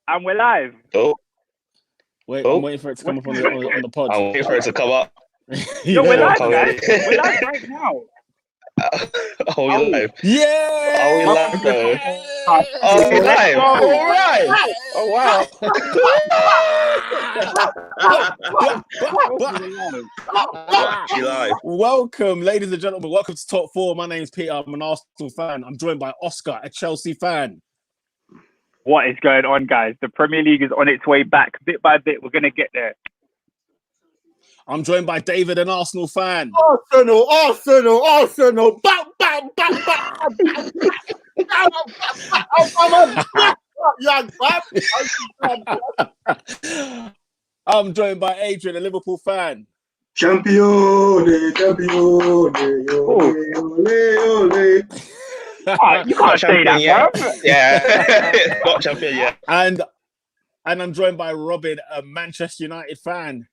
And we're live. Oh, Wait, I'm oh, waiting for it to come up on the pod. I'm waiting for it to come up. Yo, we're live, Come guys. in. We're live right now. Are we live? Yeah! Are we live though? Oh, Oh, we're let's live. go. Oh, we're live. Oh, wow. She live. Welcome, ladies and gentlemen. Welcome to Top 4. My name's Peter. I'm an Arsenal fan. I'm joined by Oscar, a Chelsea fan. What is going on, guys? The Premier League is on its way back. Bit by bit, we're going to get there. I'm joined by David, an Arsenal fan. Arsenal, bam, bam, bam, bam, I'm joined by Adrian, a Liverpool fan. Champione. You can't say that, yeah. bro. Yeah. Not champion yet. And I'm joined by Robin, a Manchester United fan.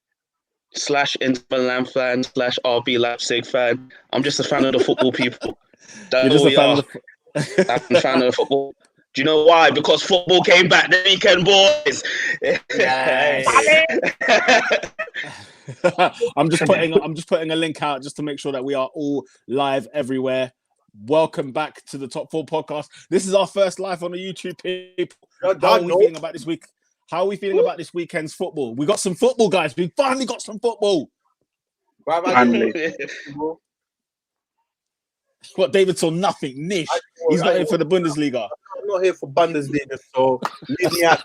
/ Inter Milan fan / RB Leipzig fan. I'm just a fan of the football, people. That's all we are. I'm a fan of the football. Do you know why? Because football came back the weekend, boys. Yes. I'm just putting a link out just to make sure that we are all live everywhere. Welcome back to the Top 4 podcast. This is our first live on the YouTube, people. How are we feeling about this week? How are we feeling about this weekend's football? We got some football, guys. We finally got some football. What, David saw nothing. Nish. He's not here for the Bundesliga. I'm not here for Bundesliga, so leave me out.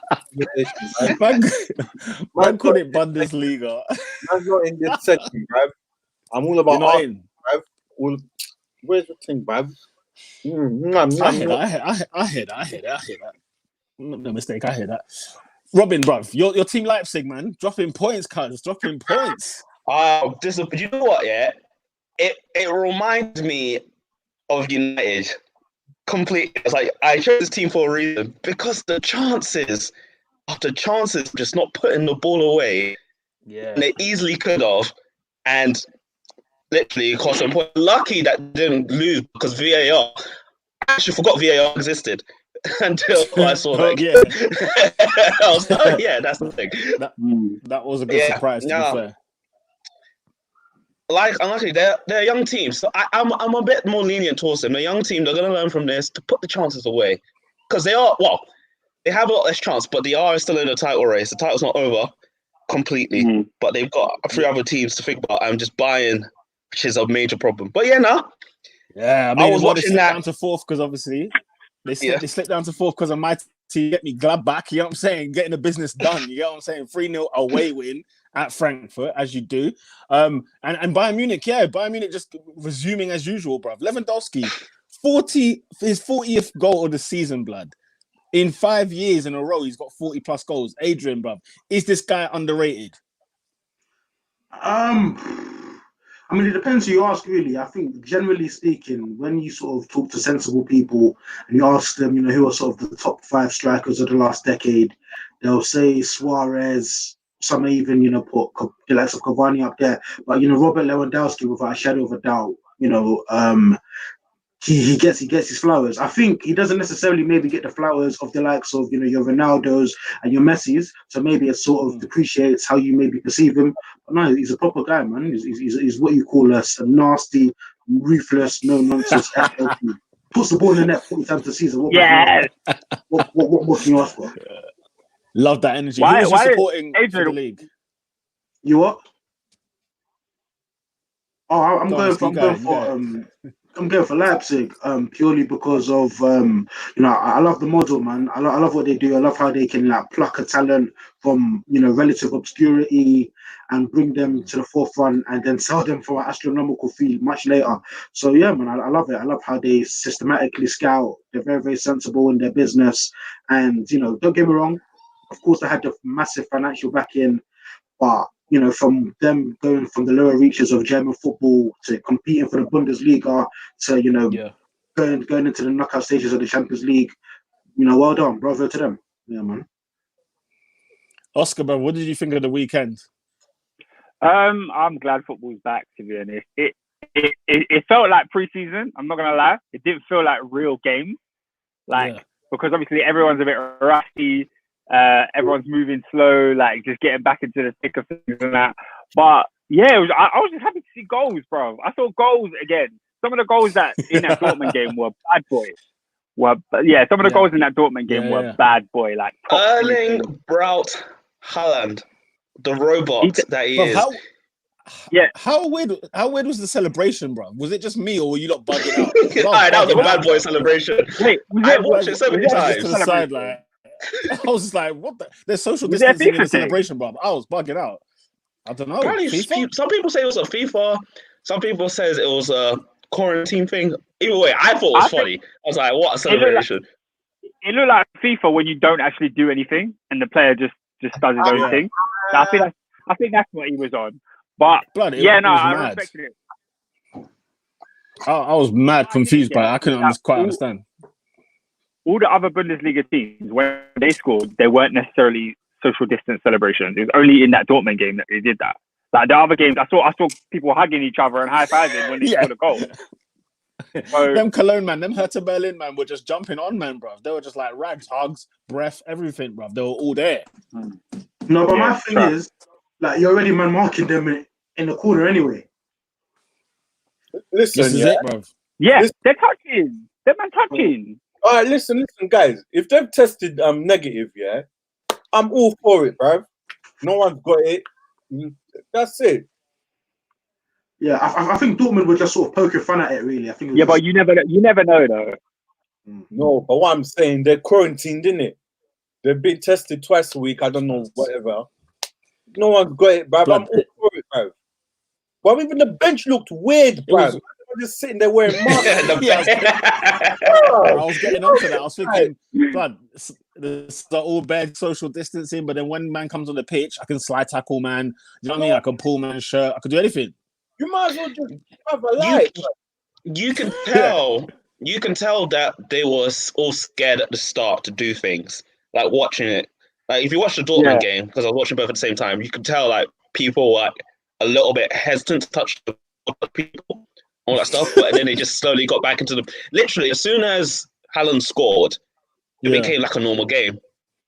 Man called it Bundesliga. I'm not in this section, bruv. I'm all about art, bruv. Where's the thing, bruv? I hear that. No mistake, I hear that. Robin, bruv, your team Leipzig, man, dropping points, cuz. Dropping points. Do you know what, yeah? It reminds me of United completely. It's like I chose this team for a reason because the chances after chances just not putting the ball away. Yeah. And they easily could have, and literally cost them point. Lucky that they didn't lose because VAR. I actually forgot VAR existed until I saw that. I was like, yeah, that's the thing. That was a good surprise, to be fair. Like, honestly, they're a young team, so I'm a bit more lenient towards them. A young team, they're going to learn from this to put the chances away, because they have a lot less chance, but they are still in the title race. The title's not over completely, but they've got 3 other teams to think about. I'm just buying, which is a major problem. But yeah, I mean, I was watching that down to 4th because obviously they slipped down to 4th because of my team get me Gladbach. You know what I'm saying? Getting the business done. You know what I'm saying? 3-0 away win at Frankfurt, as you do. And Bayern Munich, Bayern Munich just resuming as usual, bruv. Lewandowski, his 40th goal of the season, blood. In 5 years in a row, he's got 40 plus goals. Adrian, bruv, is this guy underrated? I mean, it depends who you ask, really. I think, generally speaking, when you sort of talk to sensible people and you ask them, who are sort of the top 5 strikers of the last decade, they'll say Suarez. Some may even, put the likes of Cavani up there. But, Robert Lewandowski, without a shadow of a doubt, he gets his flowers. I think he doesn't necessarily maybe get the flowers of the likes of, your Ronaldos and your Messis. So maybe it sort of depreciates how you maybe perceive him. But no, he's a proper guy, man. He's what you call a nasty, ruthless, no nonsense. Puts the ball in the net 40 times a season. What can you ask for? Love that energy. Who was you supporting for the league? You what? Oh, I'm going for Leipzig, purely because of I love the model, man. I love what they do. I love how they can pluck a talent from relative obscurity and bring them to the forefront and then sell them for an astronomical fee much later. So yeah, man, I love it. I love how they systematically scout. They're very, very sensible in their business, and don't get me wrong. Of course, they had the massive financial backing, but from them going from the lower reaches of German football to competing for the Bundesliga to going into the knockout stages of the Champions League, well done, bravo to them. Yeah, man. Oscar, bro, what did you think of the weekend? I'm glad football's back, to be honest. It felt like pre-season. I'm not gonna lie. It didn't feel like real games, because obviously everyone's a bit rusty. Everyone's moving slow, like just getting back into the thick of things and that. But yeah, I was just happy to see goals, bro. I saw goals again. Some of the goals that in that Dortmund game were bad boy. Some of the goals in that Dortmund game were bad boy, like Erling Braut Haaland, the robot that he is. How weird was the celebration, bro? Was it just me, or were you not bugging out? Alright, that was a bad boy celebration. Wait, I watched it so many times. To the side, like, I was just like, what the? There's social distancing in the celebration, bro. I was bugging out. I don't know. Some people say it was a FIFA. Some people says it was a quarantine thing. Either way, I thought it was funny. I was like, what a celebration. It looked like FIFA when you don't actually do anything and the player just does his own thing. So I think that's what he was on. But I respected it. I was mad confused by it. I couldn't quite understand. All the other Bundesliga teams, when they scored, they weren't necessarily social distance celebrations. It was only in that Dortmund game that they did that. Like the other games, I saw people hugging each other and high fiving when they scored a goal. So, them Cologne man, them Hertha Berlin man were just jumping on, man, bro. They were just like rags, hugs, breath, everything, bro. They were all there. No, but my thing is, like, you're already man marking them in the corner anyway. Listen, this is it, bro. Yeah, they're touching. They're man touching. All right, listen, guys. If they've tested negative, I'm all for it, bro. No one's got it. That's it. Yeah, I think Dortmund were just sort of poking fun at it, really. I think. But you never know, though. No, but what I'm saying, they're quarantined, innit? They've been tested twice a week. I don't know, whatever. No one's got it, bruv. I'm all for it, bruv. But even the bench looked weird, bruv. They were just sitting there wearing masks. I was getting onto that. I was thinking, blood, it's all bad social distancing, but then when man comes on the pitch, I can slide tackle man. You know what I mean? I can pull man's shirt. I can do anything. You might as well just have a life. You can tell. You can tell that they were all scared at the start to do things. Like watching it. Like if you watch the Dortmund game, because I was watching both at the same time, you can tell like people were like a little bit hesitant to touch the people, all that stuff. But then they just slowly got back into the. Literally, as soon as Haaland scored, it became like a normal game.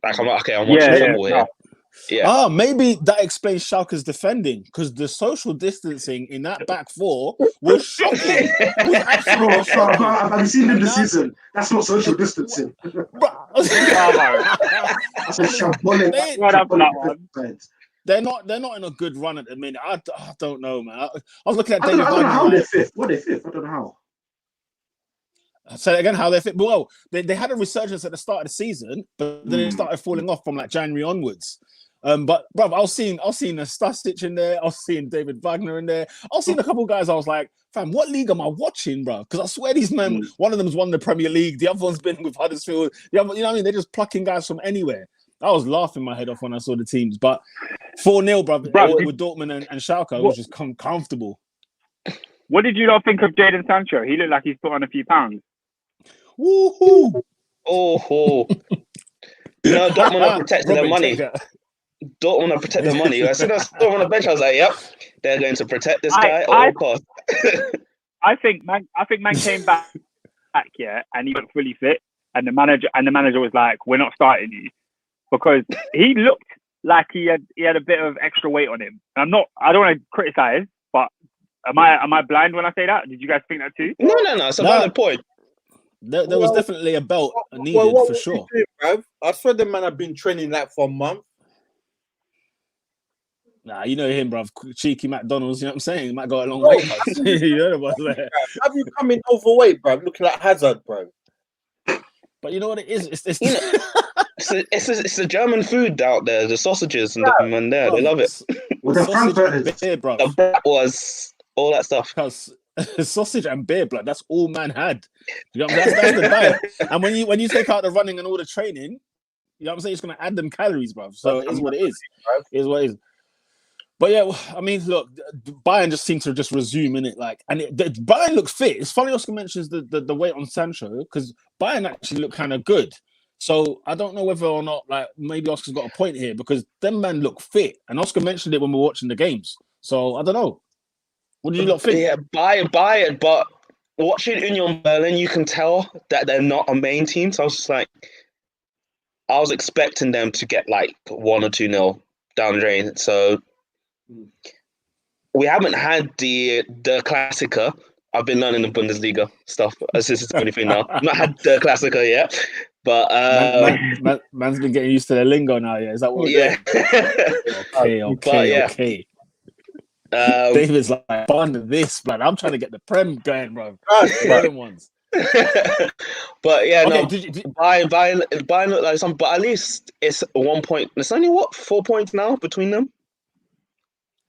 Like I'm like, okay, I'm watching football here. Yeah. Maybe that explains Schalke's defending, because the social distancing in that back four was shocking. I've seen them this season. That's not social distancing. That's a shambolic. They're not in a good run at the minute. I don't know, man. I was looking at David. I don't know how they're fifth. What are they fifth? I don't know how. Say again, how they fit. Well, they had a resurgence at the start of the season, but then it started falling off from like January onwards. But bro, I was seeing a Stastich in there. I was seeing David Wagner in there. I was seeing a couple of guys. I was like, fam, what league am I watching, bro? Because I swear these men, one of them's won the Premier League. The other one's been with Huddersfield. The other, you know what I mean? They're just plucking guys from anywhere. I was laughing my head off when I saw the teams. But 4-0, bro, with Dortmund and Schalke, it was just comfortable. What did you not think of Jadon Sancho? He looked like he's put on a few pounds. Woohoo! Oh, Dortmund are protecting their money. Dortmund are protecting their money. As soon as I saw him on the bench, I was like, "Yep, they're going to protect this guy at all costs." I think man came back, and he looked fully fit. And the manager was like, "We're not starting you," because he looked like he had a bit of extra weight on him. I don't want to criticize, but am I blind when I say that? Did you guys think that too? No. It's a valid point. There was definitely a belt needed for sure. Doing, I swear the man have been training like for a month. Nah, you know him, bruv. Cheeky McDonald's, you know what I'm saying? He might go a long way. You know what I'm saying? Have you come in overweight, bruv? Looking like Hazard, bruv. But you know what it is? It's the German food out there, the sausages and the man there. They love it. Well, the sausage beer, bruv. The brat was all that stuff. Sausage and beer, blood. That's all man had. You know, that's the diet. And when you take out the running and all the training, you know what I'm saying, it's going to add them calories, bruv. So it is what it is. It is what it is. But yeah, I mean, look, Bayern just seemed to just resume in it, like, and Bayern looks fit. It's funny Oscar mentions the weight on Sancho, because Bayern actually look kind of good. So I don't know whether or not, like, maybe Oscar's got a point here, because them men look fit, and Oscar mentioned it when we were watching the games. So I don't know. What do you not think? Yeah, Bayern, but watching Union Berlin, you can tell that they're not a main team. So I was just like, I was expecting them to get like 1 or 2-0 down the drain. So we haven't had the Klassiker. I've been learning the Bundesliga stuff. This is the only thing now. Not had the Klassiker yet, but man's been getting used to the lingo now. Yeah, is that what? yeah. Okay. David's like, fun this, man. I'm trying to get the Prem going, bro. Other ones. But yeah, okay, no. Bayern look like something, but at least it's 1 point. It's only 4 points now between them.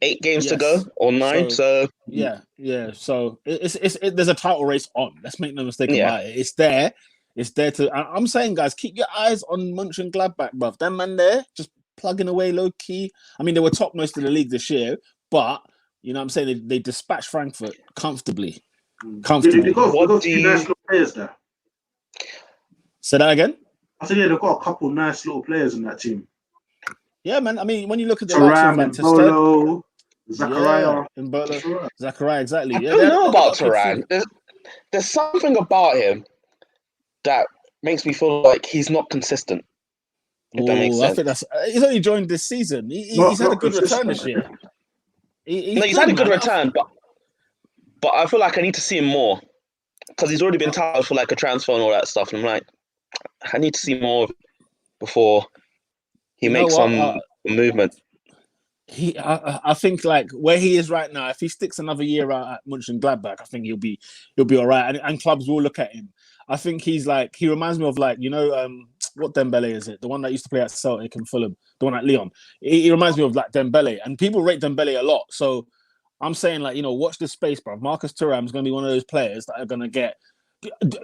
8 games to go, or 9. So yeah. So there's a title race on. Let's make no mistake about it. It's there. It's there to. I'm saying, guys, keep your eyes on Mönchengladbach, bruv. Them man there just plugging away low key. I mean, they were top most of the league this year, but you know what I'm saying, they dispatched Frankfurt comfortably. They've got 2 nice little players there. Say that again? I said, they've got a couple nice little players in that team. Yeah, man. I mean, when you look at the Thuram, likes of Bolo, Zakaria. Zakaria, exactly. I don't know about Thuram. There's something about him that makes me feel like he's not consistent. If that makes sense. I think he's only joined this season. He's had a good return this year. He's had a good return, but I feel like I need to see him more because he's already been touted for like a transfer and all that stuff. And I'm like, I need to see more before he makes some movement. I think like where he is right now, if he sticks another year out at Mönchengladbach, I think he'll be all right, and clubs will look at him. I think he reminds me of like, you know, what Dembele is it? The one that used to play at Celtic and Fulham, the one at Lyon. He reminds me of like Dembele, and people rate Dembele a lot. So I'm saying, like, you know, watch this space, bro. Marcus Thuram is going to be one of those players that are going to get.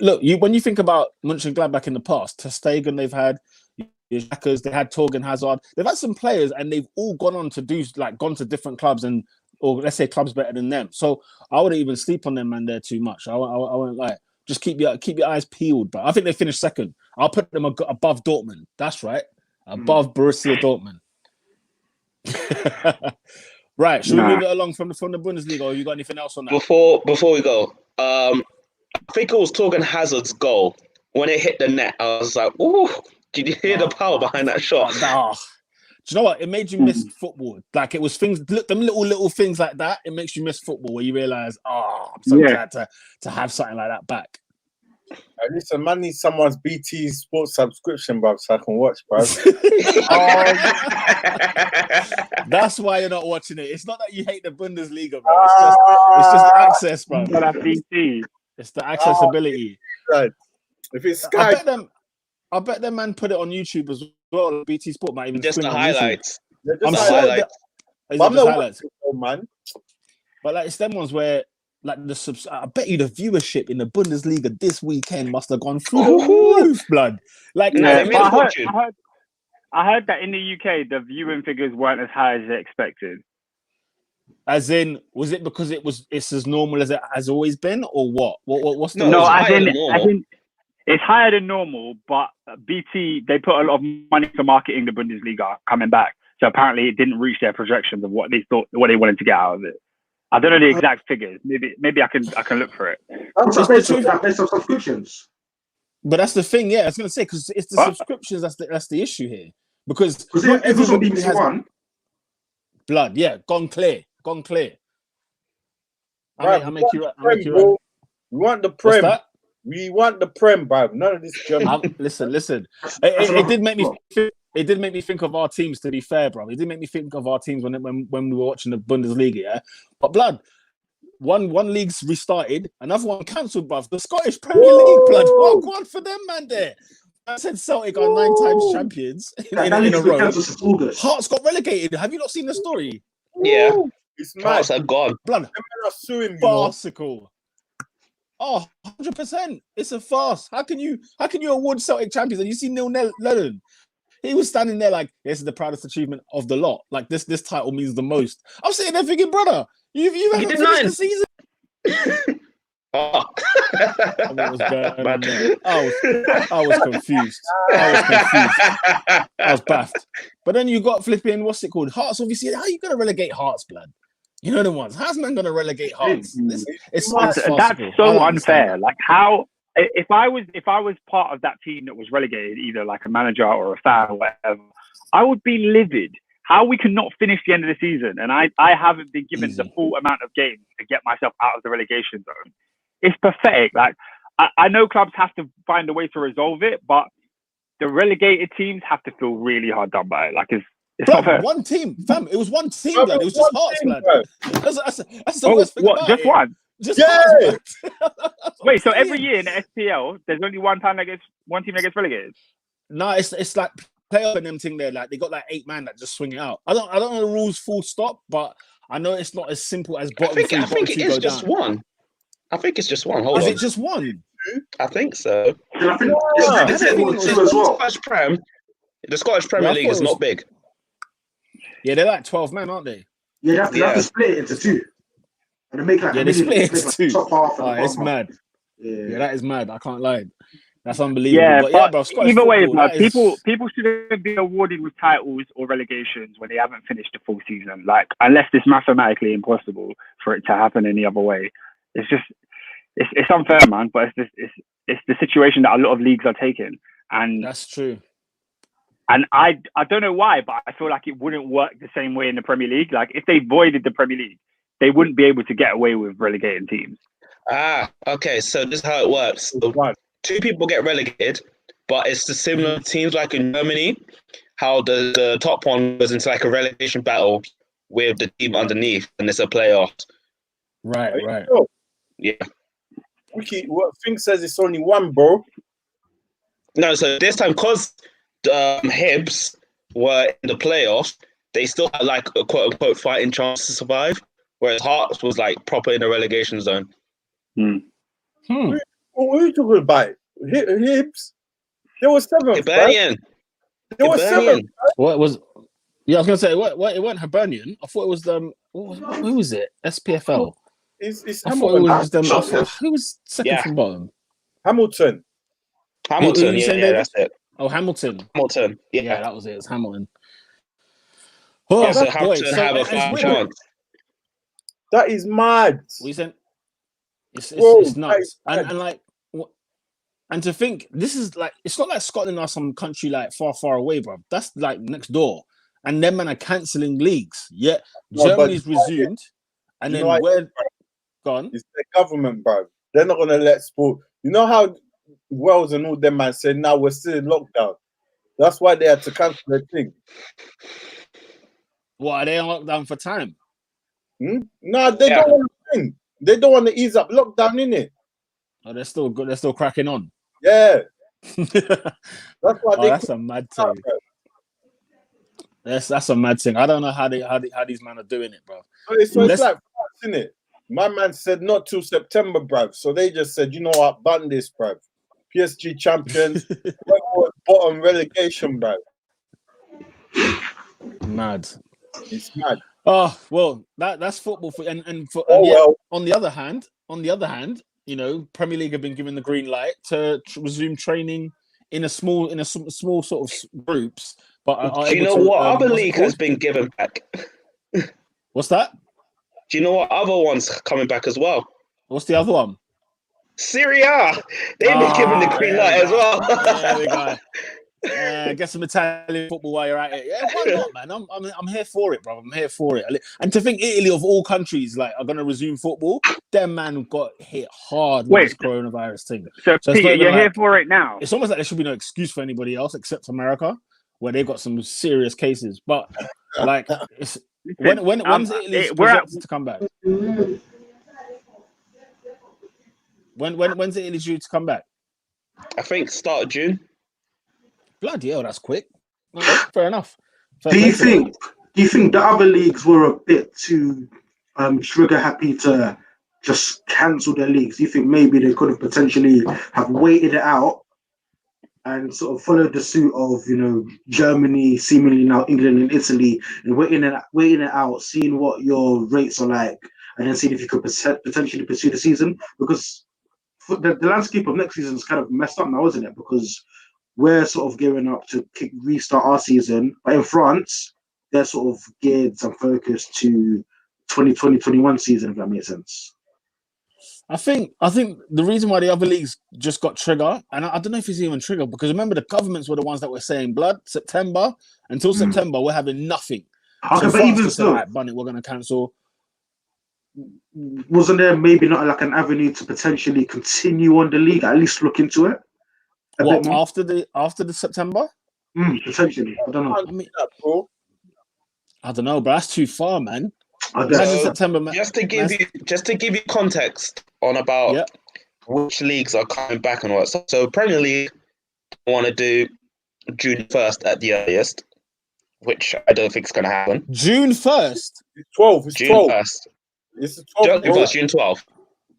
Look, when you think about Mönchengladbach in the past, Ter Stegen, they've had Xhaka, they had Torgan Hazard, they've had some players, and they've all gone on to gone to different clubs or let's say clubs better than them. So I wouldn't even sleep on them man there too much. I wouldn't like. Just keep your eyes peeled, bro. I think they finished second. I'll put them above Dortmund. That's right, above Borussia Dortmund. Right, should we move it along from the Bundesliga, or you got anything else on that? Before we go, I think it was Torgan Hazard's goal. When it hit the net, I was like, ooh, did you hear the power behind that shot? Do you know what? It made you miss football. Like, it was things, them little things like that, it makes you miss football, where you realise, I'm so glad to have something like that back. Listen, man needs someone's BT Sports subscription, bruv, so I can watch, bruv. That's why you're not watching it. It's not that you hate the Bundesliga, bro. It's just access, bro. It's the accessibility. If it's Sky, I bet them man put it on YouTube as well. BT Sport might even just the highlights. I'm sure highlights. I'm not highlights. Man. But like, it's them ones where like I bet you the viewership in the Bundesliga this weekend must have gone through the roof, blood. Like, I heard that in the UK the viewing figures weren't as high as they expected. As in, was it because it's as normal as it has always been, or what? What's the as in it's higher than normal, but BT, they put a lot of money to marketing the Bundesliga coming back. So apparently it didn't reach their projections of what they wanted to get out of it. I don't know the exact figures. Maybe I can look for it. Based on subscriptions. But that's the thing, yeah. I was going to say, because it's the subscriptions that's the issue here. Because it was on BBC One. Blood, yeah, gone clear. I'll make you right. We want the Prem. We want the Prem, bruv. None of this German. Listen. It did make me. It did make me think of our teams. To be fair, bro, it did make me think of our teams when we were watching the Bundesliga. Yeah, but blood. One league's restarted, another one cancelled, bruv. The Scottish Premier League, blood. What one for them, man? There. I said Celtic are 9 times champions in a row. Hearts got relegated. Have you not seen the story? Yeah. It's mad. Hearts are gone. Blood. Farcical. Oh, 100%. It's a farce. How can you award Celtic champions? And you see Neil Lennon? He was standing there like, this is the proudest achievement of the lot. Like, this title means the most. I'm sitting there thinking, brother, you haven't finished the season. Oh. I was confused. I was baffed. But then you got flipping, what's it called? Hearts, obviously. How are you going to relegate Hearts, blood? You know the ones. How's man going to relegate Hearts? That's so unfair. Like, how if I was part of that team that was relegated, either like a manager or a fan or whatever, I would be livid. How we cannot finish the end of the season, and I haven't been given the full amount of games to get myself out of the relegation zone. It's pathetic. Like I know clubs have to find a way to resolve it, but the relegated teams have to feel really hard done by it. Like it's not fair. One team, fam. It was one team, blood. It was just Hearts, blood. That's the worst thing about just it. one? Just Hearts, blood. Wait, so every year in the SPL, there's only one team that gets relegated? No, it's like playoff and them thing there. Like they got like 8 man that just swing it out. I don't know the rules full stop, but I know it's not as simple as bottom three. I think it is just down. one. I think it's just one. Hold on. Is it just one? I think so. I think it's two as well. The Scottish Premier League is not big. Yeah, they're like 12 men, aren't they? Yeah, they have to split it into 2. And they make like they split it into 2. Top half It's mad. Yeah, that is mad. I can't lie. That's unbelievable. Yeah, but bro, either way, people shouldn't be awarded with titles or relegations when they haven't finished the full season. Like, unless it's mathematically impossible for it to happen any other way. It's just it's unfair, man. But it's the situation that a lot of leagues are taking, and that's true. And I don't know why, but I feel like it wouldn't work the same way in the Premier League. Like if they voided the Premier League, they wouldn't be able to get away with relegating teams. Okay. So this is how it works. So 2 people get relegated, but it's the similar teams like in Germany, how the top one goes into like a relegation battle with the team underneath, and it's a playoff. Right. Yeah. Wiki, what thing says it's only one, bro? No, so this time, because Hibs were in the playoffs, they still had like a quote unquote fighting chance to survive, whereas Hearts was like proper in the relegation zone. What are you talking about? Hibs? There was 7. Hibernian. There was 7. What was? Yeah, I was gonna say what it wasn't Hibernian. I thought it was who was it? SPFL. It's I Hamilton. thought it was who was second from bottom? Hamilton. Hamilton, yeah, that's it. Oh, Hamilton. Yeah, that was it. It's Hamilton. Oh, so Hamilton have a fighting chance. That is mad. What you saying? It's nuts. And like, and to think this is like, it's not like Scotland are some country like far away, bro. That's like next door, and them man are cancelling leagues. Yeah, Germany's resumed, and then where gone? It's the government, bro. They're not gonna let sport. You know how Wales and all them man said, now we're still in lockdown. That's why they had to cancel their thing. What, are they on lockdown for time? No, they don't want to win. They don't want to ease up lockdown, innit? Oh, they're still good. They're still cracking on. Yeah. That's why that's a mad thing. That's a mad thing. I don't know how these men are doing it, bro. So it's like, isn't it? My man said not till September, bruv. So they just said, you know what, ban this, bruv. PSG champions, bottom relegation, bruv. Mad. It's mad. Oh well, that's football for on the other hand, you know, Premier League have been given the green light to resume training in a small sort of groups. But do you know what other league has been given back? What's that? Do you know what other one's coming back as well? What's the other one? Serie A. They've been given the green light as well. There we go. Get some Italian football while you're at it. Yeah, why not, man? I'm here for it, bro. I'm here for it. And to think Italy of all countries like are gonna resume football, them man got hit hard with this coronavirus thing. So Peter, you're here for it now. It's almost like there should be no excuse for anybody else except America, where they've got some serious cases. But like, it's, when's Italy projected to come back? When's Italy due to come back? I think start of June. Bloody hell, that's quick. Okay, fair enough. Do you think the other leagues were a bit too trigger happy to just cancel their leagues? Do you think maybe they could have potentially have waited it out and sort of followed the suit of, you know, Germany, seemingly now England and Italy, and waiting it out, seeing what your rates are like, and then seeing if you could potentially pursue the season? Because the landscape of next season is kind of messed up now, isn't it? Because we're sort of gearing up to restart our season, but in France, they're sort of geared and focused to 2020-21 season, if that makes sense. I think the reason why the other leagues just got trigger, and I don't know if it's even trigger, because remember the governments were the ones that were saying blood September until September we're having nothing. Okay, So but France even just said, so, all right, Bunny, we're going to cancel. wasn't there maybe not like an avenue to potentially continue on the league? At least look into it. What after the September? Potentially, I don't know. I mean, bro. I don't know, but that's too far, man. I guess. Imagine September, man. Just to give you context on about which leagues are coming back and what. So Premier League want to do June 1st at the earliest, which I don't think is going to happen. June 1st? It's 12. It's June 12. 1st. It's 12. June 12th.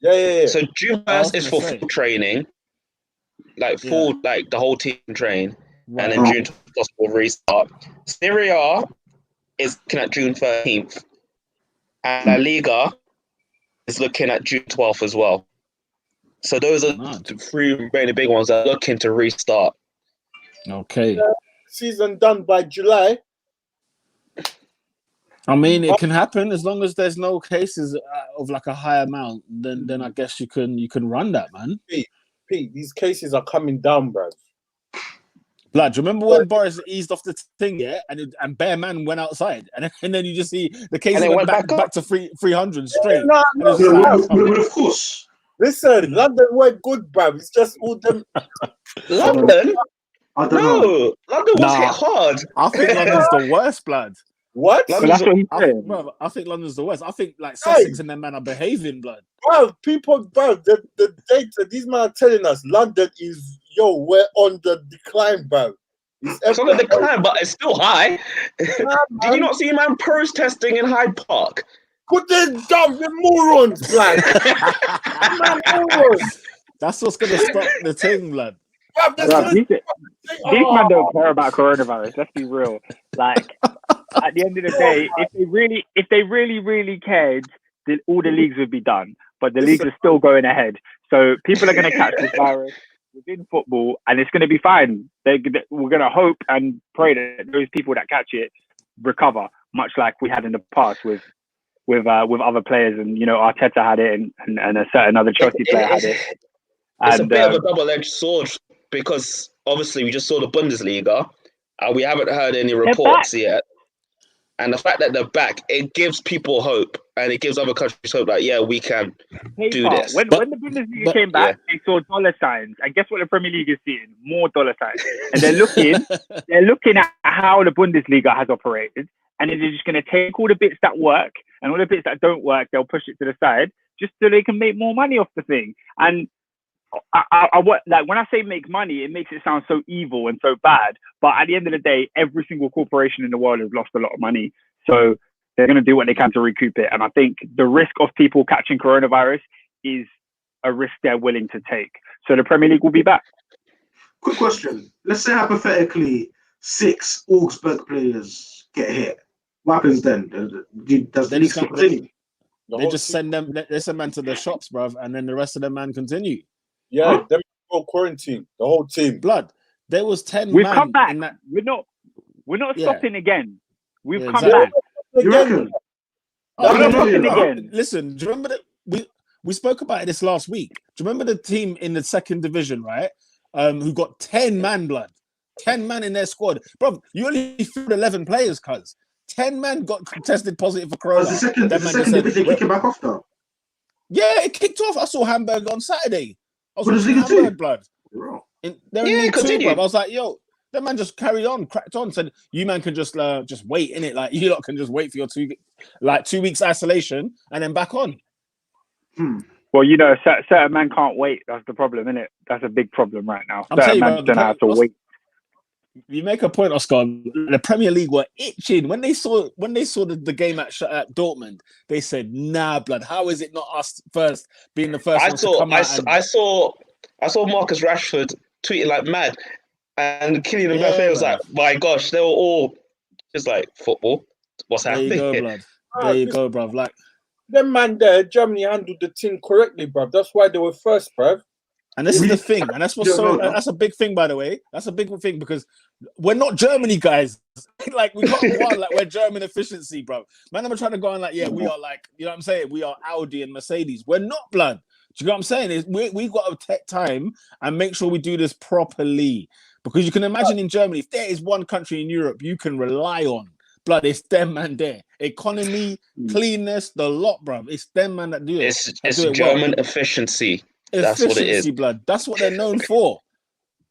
Yeah. So June 1st is for full training, like the whole team train, and then June 12th will restart. Serie A is looking at June 13th, and La Liga is looking at June 12th as well. So those are the three really big ones that are looking to restart. Okay. Season done by July. I mean, it can happen as long as there's no cases of like a high amount. Then I guess you can run that, man. Pete, these cases are coming down, bro. Blood, do you remember when Boris eased off the thing, and Bear Man went outside, and then you just see the cases went back to 300 straight. Of course. Listen, London went good, bro. It's just all them. London? I don't know. London was hit hard. I think London's the worst, blood. What? But that's what he's saying. I think London's the worst. I think like Sussex and them man are behaving, blood. Bro, the data, these men are telling us London is, we're on the decline, bro. It's on the decline, but it's still high. Did you not see man protesting in Hyde Park? Put them dumb morons, blood. Morons. That's what's gonna stop the thing, blood. These men don't care about coronavirus. Let's be real. Like, at the end of the day, if they really cared, then all the leagues would be done. But the leagues are still going ahead. So people are going to catch this virus within football, and it's going to be fine. We're going to hope and pray that those people that catch it recover, much like we had in the past with other players. And Arteta had it, and a certain other Chelsea player had it. It's a bit of a double-edged sword, because obviously we just saw the Bundesliga, and we haven't heard any reports yet. And the fact that they're back, it gives people hope, and it gives other countries hope that, we can do this. When the Bundesliga came back, they saw dollar signs. And guess what the Premier League is seeing? More dollar signs. And they're looking at how the Bundesliga has operated, and they're just going to take all the bits that work and all the bits that don't work, they'll push it to the side just so they can make more money off the thing. And when I say make money, it makes it sound so evil and so bad. But at the end of the day, every single corporation in the world has lost a lot of money. So they're going to do what they can to recoup it. And I think the risk of people catching coronavirus is a risk they're willing to take. So the Premier League will be back. Quick question. Let's say hypothetically 6 Augsburg players get hit. What happens then? Does the league still continue? They just send them to the shops, bruv, and then the rest of them man continue. Yeah, them go quarantine, the whole team. Blood. There was 10 We've man come back. in that... We're not stopping again. We've come exactly. back. You reckon? We're not stopping again. Listen, do you remember that we spoke about this last week? Do you remember the team in the second division, right? Who got 10 man, blood? 10 man in their squad. Bro, you only threw 11 players, cuz. 10 man got tested positive for corona. The second division kicking back off though? Yeah, it kicked off. I saw Hamburg on Saturday. I was watching Hamburg, blood. They're in League 2, continue. bro. I was like, yo, that man just carried on, cracked on, said, you man can just wait, innit? Like, you lot can just wait for your 2 weeks isolation and then back on. Well, certain man can't wait. That's the problem, innit? That's a big problem right now. Certain man don't have to wait. You make a point, Oscar. The Premier League were itching when they saw the game at Dortmund. They said, "Nah, blood. How is it not us first being the first?" I saw Marcus Rashford tweeting like mad, and Kylian Mbappe was like, "My gosh, they were all just like football. What's happening?" There you go, blood. There you go, bruv. Like them man there, Germany handled the team correctly, bruv. That's why they were first, bruv. And this is the thing, and that's what's that's a big thing, by the way. That's a big thing because we're not Germany, guys. Like we can't go on like we're German efficiency, bro. Man, I'm trying to go on like, we are like, you know what I'm saying? We are Audi and Mercedes. We're not, blood. you know what I'm saying? We've got to take time and make sure we do this properly. Because you can imagine in Germany, if there is one country in Europe you can rely on, blood, it's them man there. Economy, cleanness, the lot, bruv. It's them man that do it. It's German efficiency. That's what it is. Blood. That's what they're known for.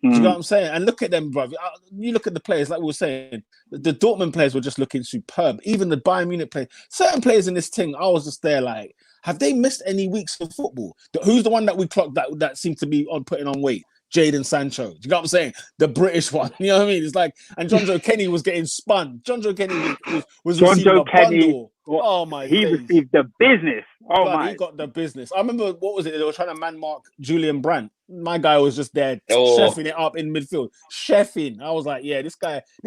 Do you know what I'm saying? And look at them, bruv. You look at the players, like we were saying, the Dortmund players were just looking superb. Even the Bayern Munich players, certain players in this thing, I was just there like, have they missed any weeks of football? Who's the one that we clocked that seemed to be putting on weight? Jadon Sancho. Do you know what I'm saying? The British one. You know what I mean? It's like, and John Joe Kenny was getting spun. John Joe Kenny was receiving a bundle. Oh my! He received the business. Oh my! He got the business. I remember what was it? They were trying to man mark Julian Brandt. My guy was just there chefing it up in midfield. Chefing. I was like, yeah, these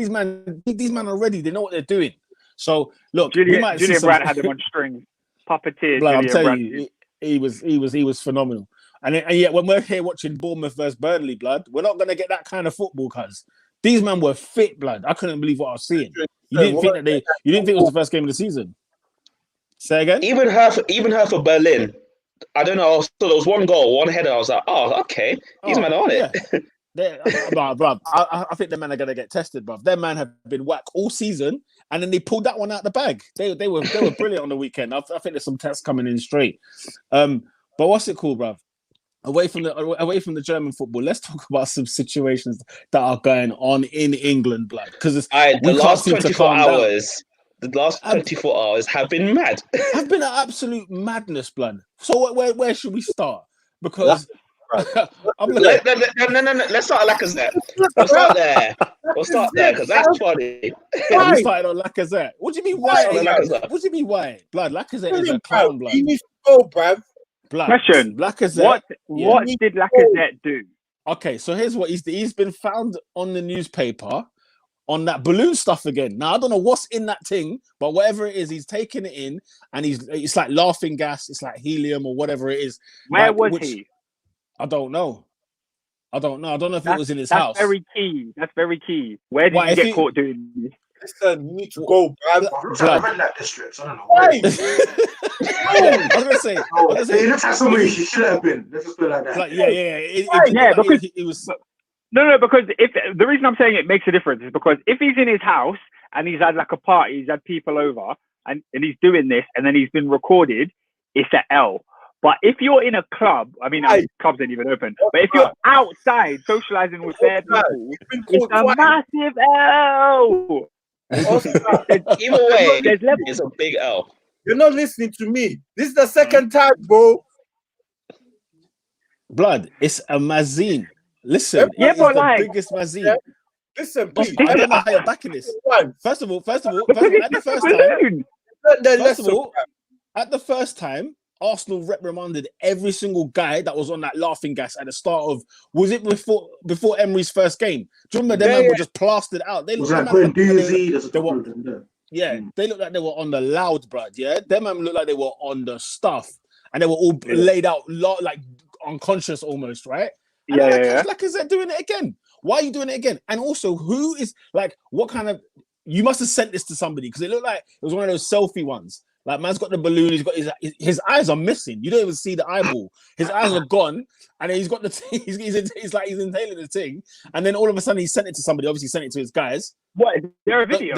men are ready. They know what they're doing. So look, Julian Brandt had them on strings. Puppeteer. Like, I'm telling you, he was phenomenal. And yet, when we're here watching Bournemouth versus Burnley, blood, we're not going to get that kind of football, cuz these men were fit, blood. I couldn't believe what I was seeing. You didn't think it was the first game of the season? Say again? Even her for Berlin. I don't know. So there was one goal, one header. I was like, oh, okay. These men are on it. Bruv, I think the men are going to get tested, bruv. Their man have been whacked all season, and then they pulled that one out the bag. They were brilliant on the weekend. I think there's some tests coming in straight. But what's it called, bruv? Away from the German football, let's talk about some situations that are going on in England, blood. Because the last 24 hours, have been mad. Have been an absolute madness, blood. So where should we start? Because I'm looking. No. Let's start at Lacazette. We'll start there because that's funny. Yeah, we started on Lacazette. What do you mean why? What do you mean why? Blood, Lacazette is a clown, blood. He needs to go, bruv. Question: Lacazette. What did Lacazette do? Okay, so here's what he's been found on the newspaper on that balloon stuff again. Now I don't know what's in that thing, but whatever it is, he's taking it in, and it's like laughing gas, it's like helium or whatever it is. Where was he? I don't know. I don't know if it was in his house. That's very key. Where did he get caught doing this? Listen, you need to go, bruv. Red districts. I don't know. I was gonna say. He looks like somebody he should have been. Let's just put it like that. Like, yeah. Because he was. No, because if the reason I'm saying it makes a difference is because if he's in his house and he's had like a party, he's had people over, and he's doing this, and then he's been recorded, it's an L. But if you're in a club, I mean, clubs ain't even open. But if you're outside socializing with their people, it's a massive L. Either way, it's a big L. You're not listening to me. This is the second time, bro. Blood, it's a mazine. Listen, but like the biggest mazine. Listen, I don't know how you're backing this. First of all, at the first time, Arsenal reprimanded every single guy that was on that laughing gas at the start of, was it before Emery's first game? Do you remember them men were just plastered out? They looked like they looked like they were on the loud, bruv. Yeah, them men looked like they were on the stuff, and they were all laid out like unconscious almost, right? And Lacazette doing it again. Why are you doing it again? And also, who is like, what kind of? You must have sent this to somebody because it looked like it was one of those selfie ones. Like, man's got the balloon, he's got his eyes are missing. You don't even see the eyeball. His eyes are gone, and then he's got the thing, he's inhaling the thing, and then all of a sudden he sent it to somebody, obviously sent it to his guys. What, is there a video?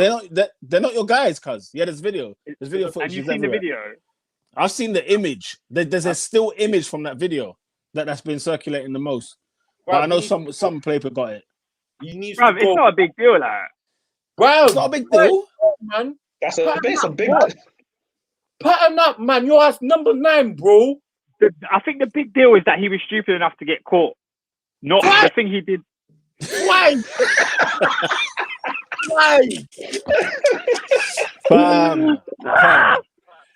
They're not your guys, cuz. Yeah, there's video. There's video footage. Have you seen the video? I've seen the image. There's a still image from that video that's been circulating the most. But I know some paper got it. It's not a big deal, like. Wow, it's not a big deal, man. It's a big pattern up, man. You're at number 9, bro. I think the big deal is that he was stupid enough to get caught. Not the thing he did. Why? Why?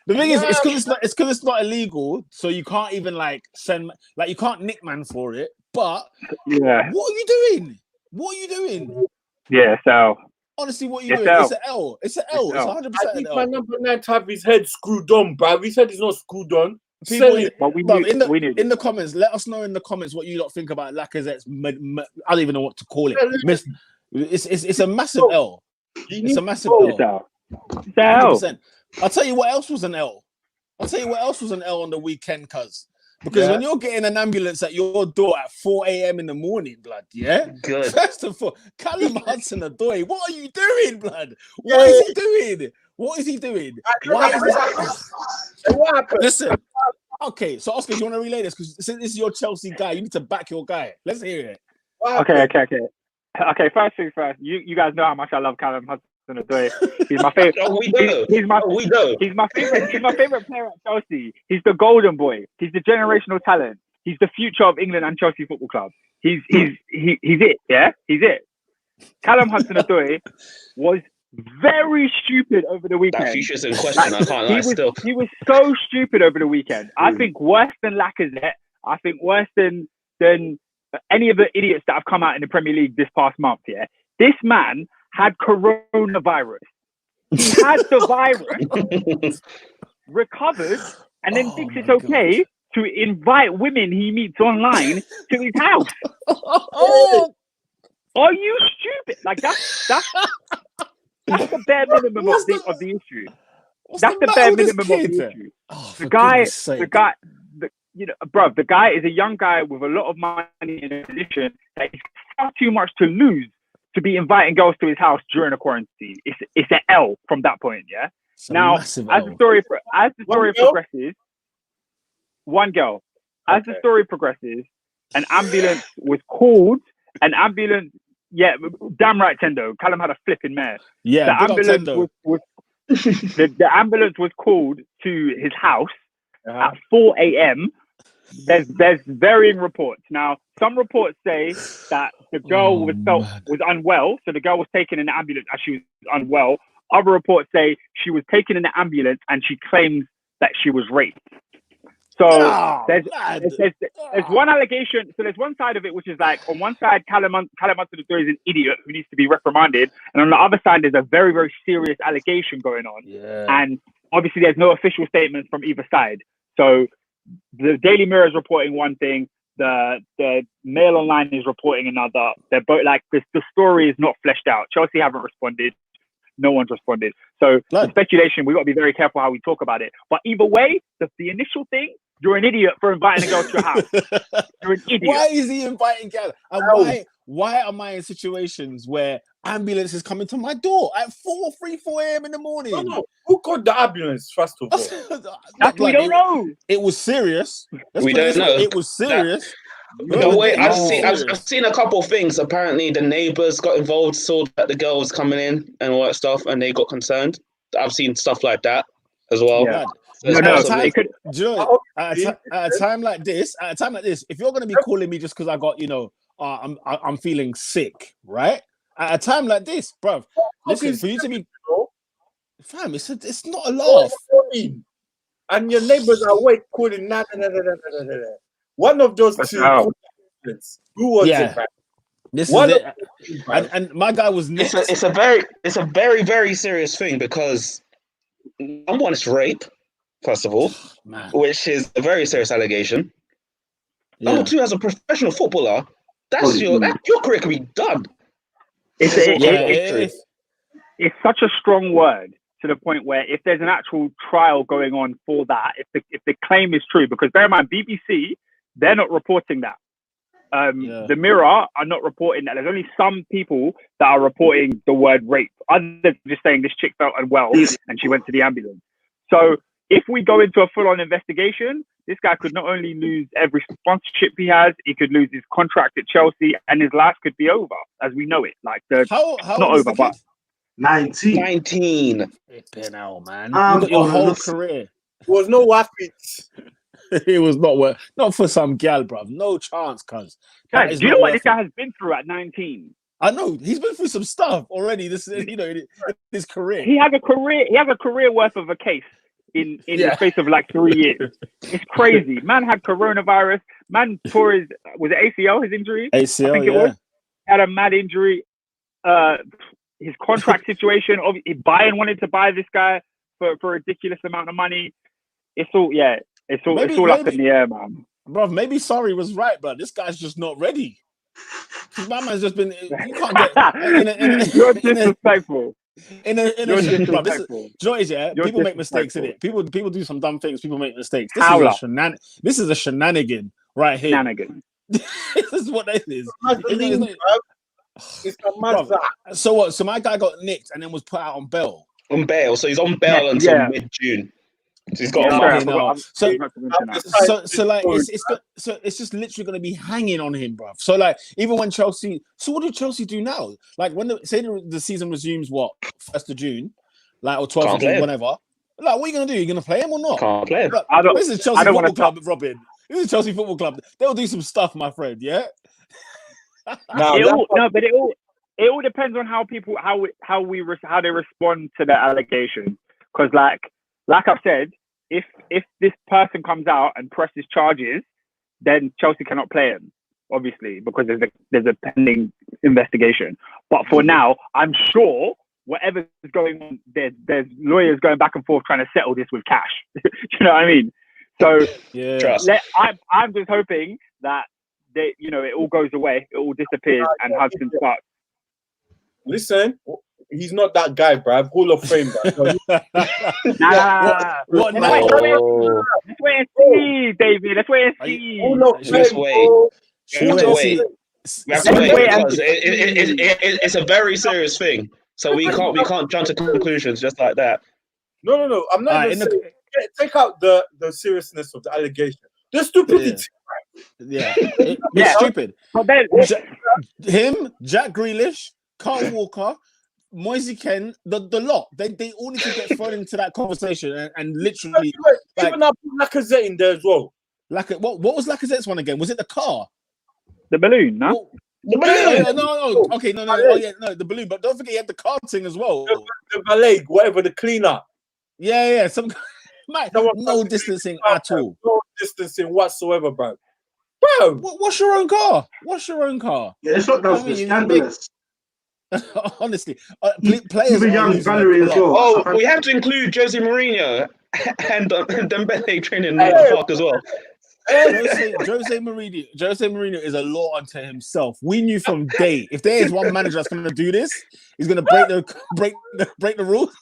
The thing is, it's because it's not illegal, so you can't even you can't nick man for it. But what are you doing? What are you doing? Yeah, so honestly, what are you doing? It's an L. It's an L. It's 100% an L. My number 9 to have his head screwed on, bruv. His head is not screwed on. People, in the comments, let us know in the comments what you lot think about Lacazette's. I don't even know what to call it. It's a massive L. It's a massive L. It's an L. I'll tell you what else was an L. On the weekend, cuz Because when you're getting an ambulance at your door at 4 a.m. in the morning, blood, yeah? Good. First of all, Callum Hudson-Odoi, what are you doing, blood? What is he doing? What is he doing? Why is this? What happened? Listen, okay, so Oscar, do you want to relay this? Because since this is your Chelsea guy, you need to back your guy. Let's hear it. Okay. First things first. You guys know how much I love Callum Hudson-Odoi. He's my favorite. He's my favorite. He's my favorite player at Chelsea. He's the golden boy. He's the generational talent. He's the future of England and Chelsea Football Club. He's it. Yeah, he's it. Callum Hudson-Odoi was very stupid over the weekend. That future's in question. I can't lie. He was so stupid over the weekend. I think worse than Lacazette. I think worse than any of the idiots that have come out in the Premier League this past month. Yeah, this man had coronavirus. He had the virus, recovered, and then thinks it's okay to invite women he meets online to his house. Are you stupid? Like that's the bare minimum of the issue. That's the bare minimum of the issue. The guy, bro, the guy is a young guy with a lot of money in a position that he's far too much to lose to be inviting girls to his house during a quarantine. It's an L from that point, yeah? Now, as the story progresses, one girl. As the story progresses, an ambulance was called. An ambulance, yeah, damn right, Tendo. Callum had a flipping mare. Yeah, the ambulance was the ambulance was called to his house at 4 a.m. There's varying reports. Now, some reports say that the girl was unwell, so the girl was taken in the ambulance as she was unwell. Other reports say she was taken in the ambulance and she claims that she was raped. So there's one allegation. So there's one side of it which is like, on one side, Callum Hudson-Odoi is an idiot who needs to be reprimanded, and on the other side, there's a very, very serious allegation going on. Yeah. And obviously, there's no official statements from either side. So the Daily Mirror is reporting one thing, the Mail Online is reporting another. They're both like the story is not fleshed out. Chelsea haven't responded. No one's responded. So the speculation, we've got to be very careful how we talk about it. But either way, the initial thing, you're an idiot for inviting a girl to your house. You're an idiot. Why is he inviting girls? And why am I in situations where ambulances coming to my door at 4 a.m. in the morning? No. Who called the ambulance, first of all? We don't know. It was serious. We don't know. It was serious. I've seen a couple of things. Apparently, the neighbours got involved, saw that the girl was coming in and all that stuff, and they got concerned. I've seen stuff like that as well. Yeah. At a time like this, if you're going to be calling me just because I got, I'm feeling sick, right? At a time like this, bruv, listen, for you to be, fam, it's not a laugh. And your neighbours are awake calling, One of those two. Who was it, man? This is it. And my guy was next. It's a very, very serious thing because number one, it's rape, first of all, which is a very serious allegation. Yeah. Number two, as a professional footballer, your career could be done. It's such a strong word to the point where if there's an actual trial going on for that, if the claim is true, because bear in mind, BBC, they're not reporting that. The Mirror are not reporting that. There's only some people that are reporting the word rape, other than just saying this chick felt unwell and she went to the ambulance. So if we go into a full-on investigation, this guy could not only lose every sponsorship he has, he could lose his contract at Chelsea, and his life could be over as we know it. Like how not over, but 19. 19. Flipping hell, man. You got your whole career. There was no worth it. It was not worth. Not for some gal, bruv. No chance, cuz. Guys, do you know what this guy has been through at 19? I know he's been through some stuff already. This is, his career. He has a career worth of a case in the space of like 3 years. It's crazy. Man had coronavirus. Man tore his ACL, his injury. ACL, I think it was. Had a mad injury. His contract situation. Bayern wanted to buy this guy for a ridiculous amount of money. It's all it's all up in the air, man. Bro, maybe Sorry was right, bro. This guy's just not ready. My man's just been. You can't get. You're disrespectful. In a You're bruv, this is, do disrespectful. you know what it is, yeah? You're People make mistakes in disrespectful. it. People do some dumb things. People make mistakes. Howler. This is a shenanigan right here. Shenanigans. This is what this is. It's a mad Bruv, so what? So my guy got nicked and then was put out on bail. On bail, so he's on bail until mid-June. So he's got a Sorry, month. I No. forgot to mention that. So like it's just literally going to be hanging on him, bruv. So like even when Chelsea, so what do Chelsea do now? Like when the season resumes, what 1st of June, like or 12th of June, whenever. Like what are you going to do? You're going to play him or not? Can't play him. Look, this is Chelsea Football Club, Robin. This is Chelsea Football Club. They'll do some stuff, my friend. Yeah. But it all depends on how people how they respond to the allegation. Because like I've said, if this person comes out and presses charges, then Chelsea cannot play him, obviously, because there's a pending investigation. But for now, I'm sure whatever's going on, there's lawyers going back and forth trying to settle this with cash. You know what I mean? So I'm just hoping that it all goes away, it all disappears, and Hudson starts. Listen, he's not that guy, bruv. Hall of Fame, bruv. What? Let's wait and see, David. Let's wait and see. Just wait. We have to wait. We have to wait because it's a very serious thing. So we can't jump to conclusions just like that. No. I'm not even saying, take out the seriousness of the allegation. The stupidity. Yeah. It's stupid. But then, him, Jack Grealish, Carl Walker, Moise Kean, the lot, they all need to get thrown into that conversation and literally even up Lacazette in there as well. What was Lacazette's one again? Was it the car? The balloon, no? The balloon. No. Okay, no. Oh yeah, no, the balloon. But don't forget, he had the car thing as well. The valet, whatever, the cleaner. Yeah. No distancing at all. No distancing whatsoever, bro. What's your own car? Yeah, it's not that scandalous. Honestly, players. Even young Valerie as well. Oh, we have to include Jose Mourinho and Dembele training in the park as well. Jose Mourinho is a law unto himself. We knew from day if there is one manager that's going to do this, he's going to break the rules.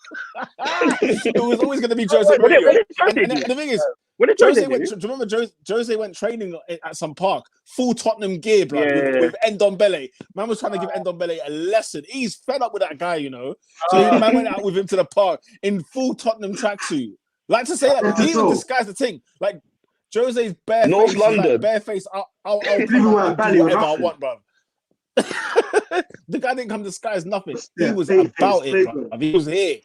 It was always going to be Jose Mourinho. And the thing is, Jose went training at some park, full Tottenham gear, with Ndombele. Man was trying to give Ndombele a lesson. He's fed up with that guy, So man went out with him to the park in full Tottenham tracksuit. Like to say that he even disguised the thing. Like Jose's bare North face, London. bare face. I'll do whatever I want, bro. The guy didn't come disguised nothing. He was about it, bro. He was here.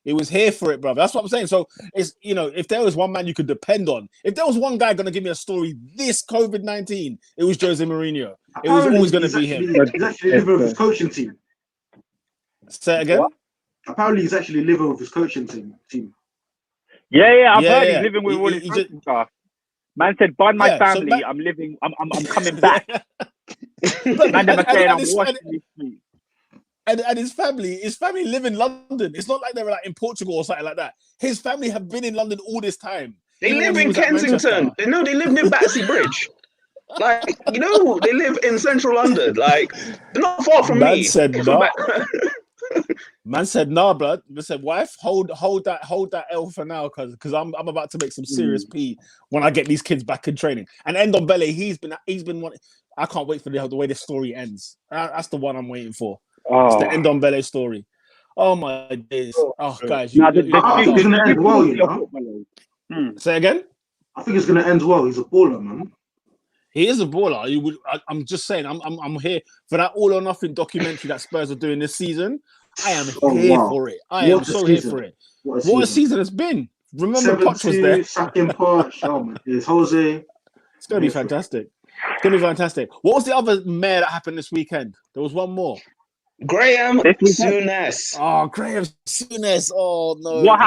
He was here for it, bro. That's what I'm saying. So it's if there was one man you could depend on, if there was one guy gonna give me a story this COVID-19, it was Jose Mourinho. It was always gonna be him. He's actually living with his coaching team. Say it again. What? Apparently, he's actually living with his coaching team. Yeah. I've heard he's living with all his coaching staff. Man said, "Bun my family. I'm living. I'm coming back." Man never saying I'm washing this street. And his family live in London. It's not like they were like in Portugal or something like that. His family have been in London all this time. They live in Kensington. They live near Battersea Bridge. They live in central London. Like, they're not far from me. Man said, nah, blood. Man said, wife, hold that L for now, because I'm about to make some serious pee when I get these kids back in training. And Ndombele, he's been one. I can't wait for the way this story ends. That's the one I'm waiting for. It's the Ndombele story. Oh my days. Oh guys, I think it's gonna end well, Say again? I think it's gonna end well. He's a baller, man. He is a baller. I'm just saying. I'm here for that all or nothing documentary that Spurs are doing this season. I am here for it. I am so here for it. What a season it's been. Remember, Poch was there. Sacking Poch. Oh my days, Jose. It's gonna be fantastic. It's gonna be fantastic. What was the other mayor that happened this weekend? There was one more. Graham Souness. Oh, Graham Souness. Oh no. What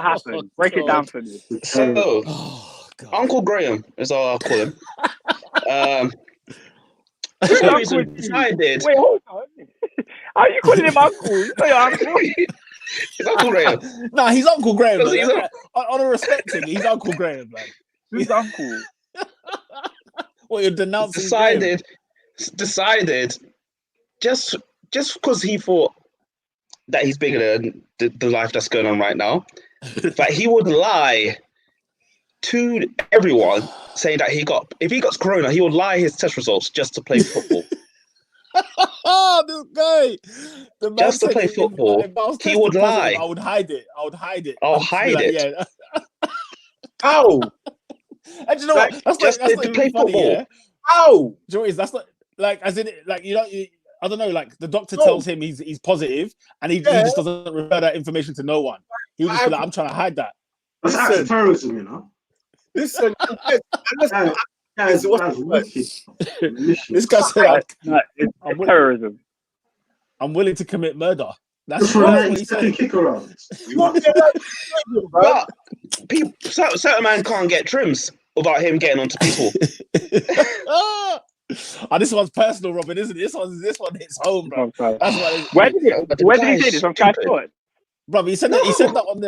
happened? Break it down for me. So, Uncle Graham is all I'll call him. Decided. Wait, hold on. Are you calling him uncle? You say uncle. He's Uncle Graham. No, he's Uncle Graham. On a respect thing, he's Uncle Graham, man. Who's uncle? What, you're denouncing? Decided. Just because he thought that he's bigger than the life that's going on right now. But he would lie to everyone saying that if he got corona, he would lie his test results just to play football. Oh, this guy. The man Just to said play football, if I was he tested would positive, lie. I would hide it. I'll just be hide like, it. Yeah. How? And you know Like, what? That's just not to even play funny, football. yeah. How? Do you know what it is? That's not like as in like I don't know. Like the doctor tells him he's positive, and he just doesn't refer that information to no one. He would just be like, "I'm trying to hide that." That's actually terrorism, you know. Listen, That's wicked. This guy said, It's terrorism. I'm willing to commit murder. That's for a 90-second kick around. But certain man can't get trims without him getting onto people. This one's personal, Robin, isn't it? This one hits home, bro. That's what Where did he say this on Sky Sports? Bro, he said that on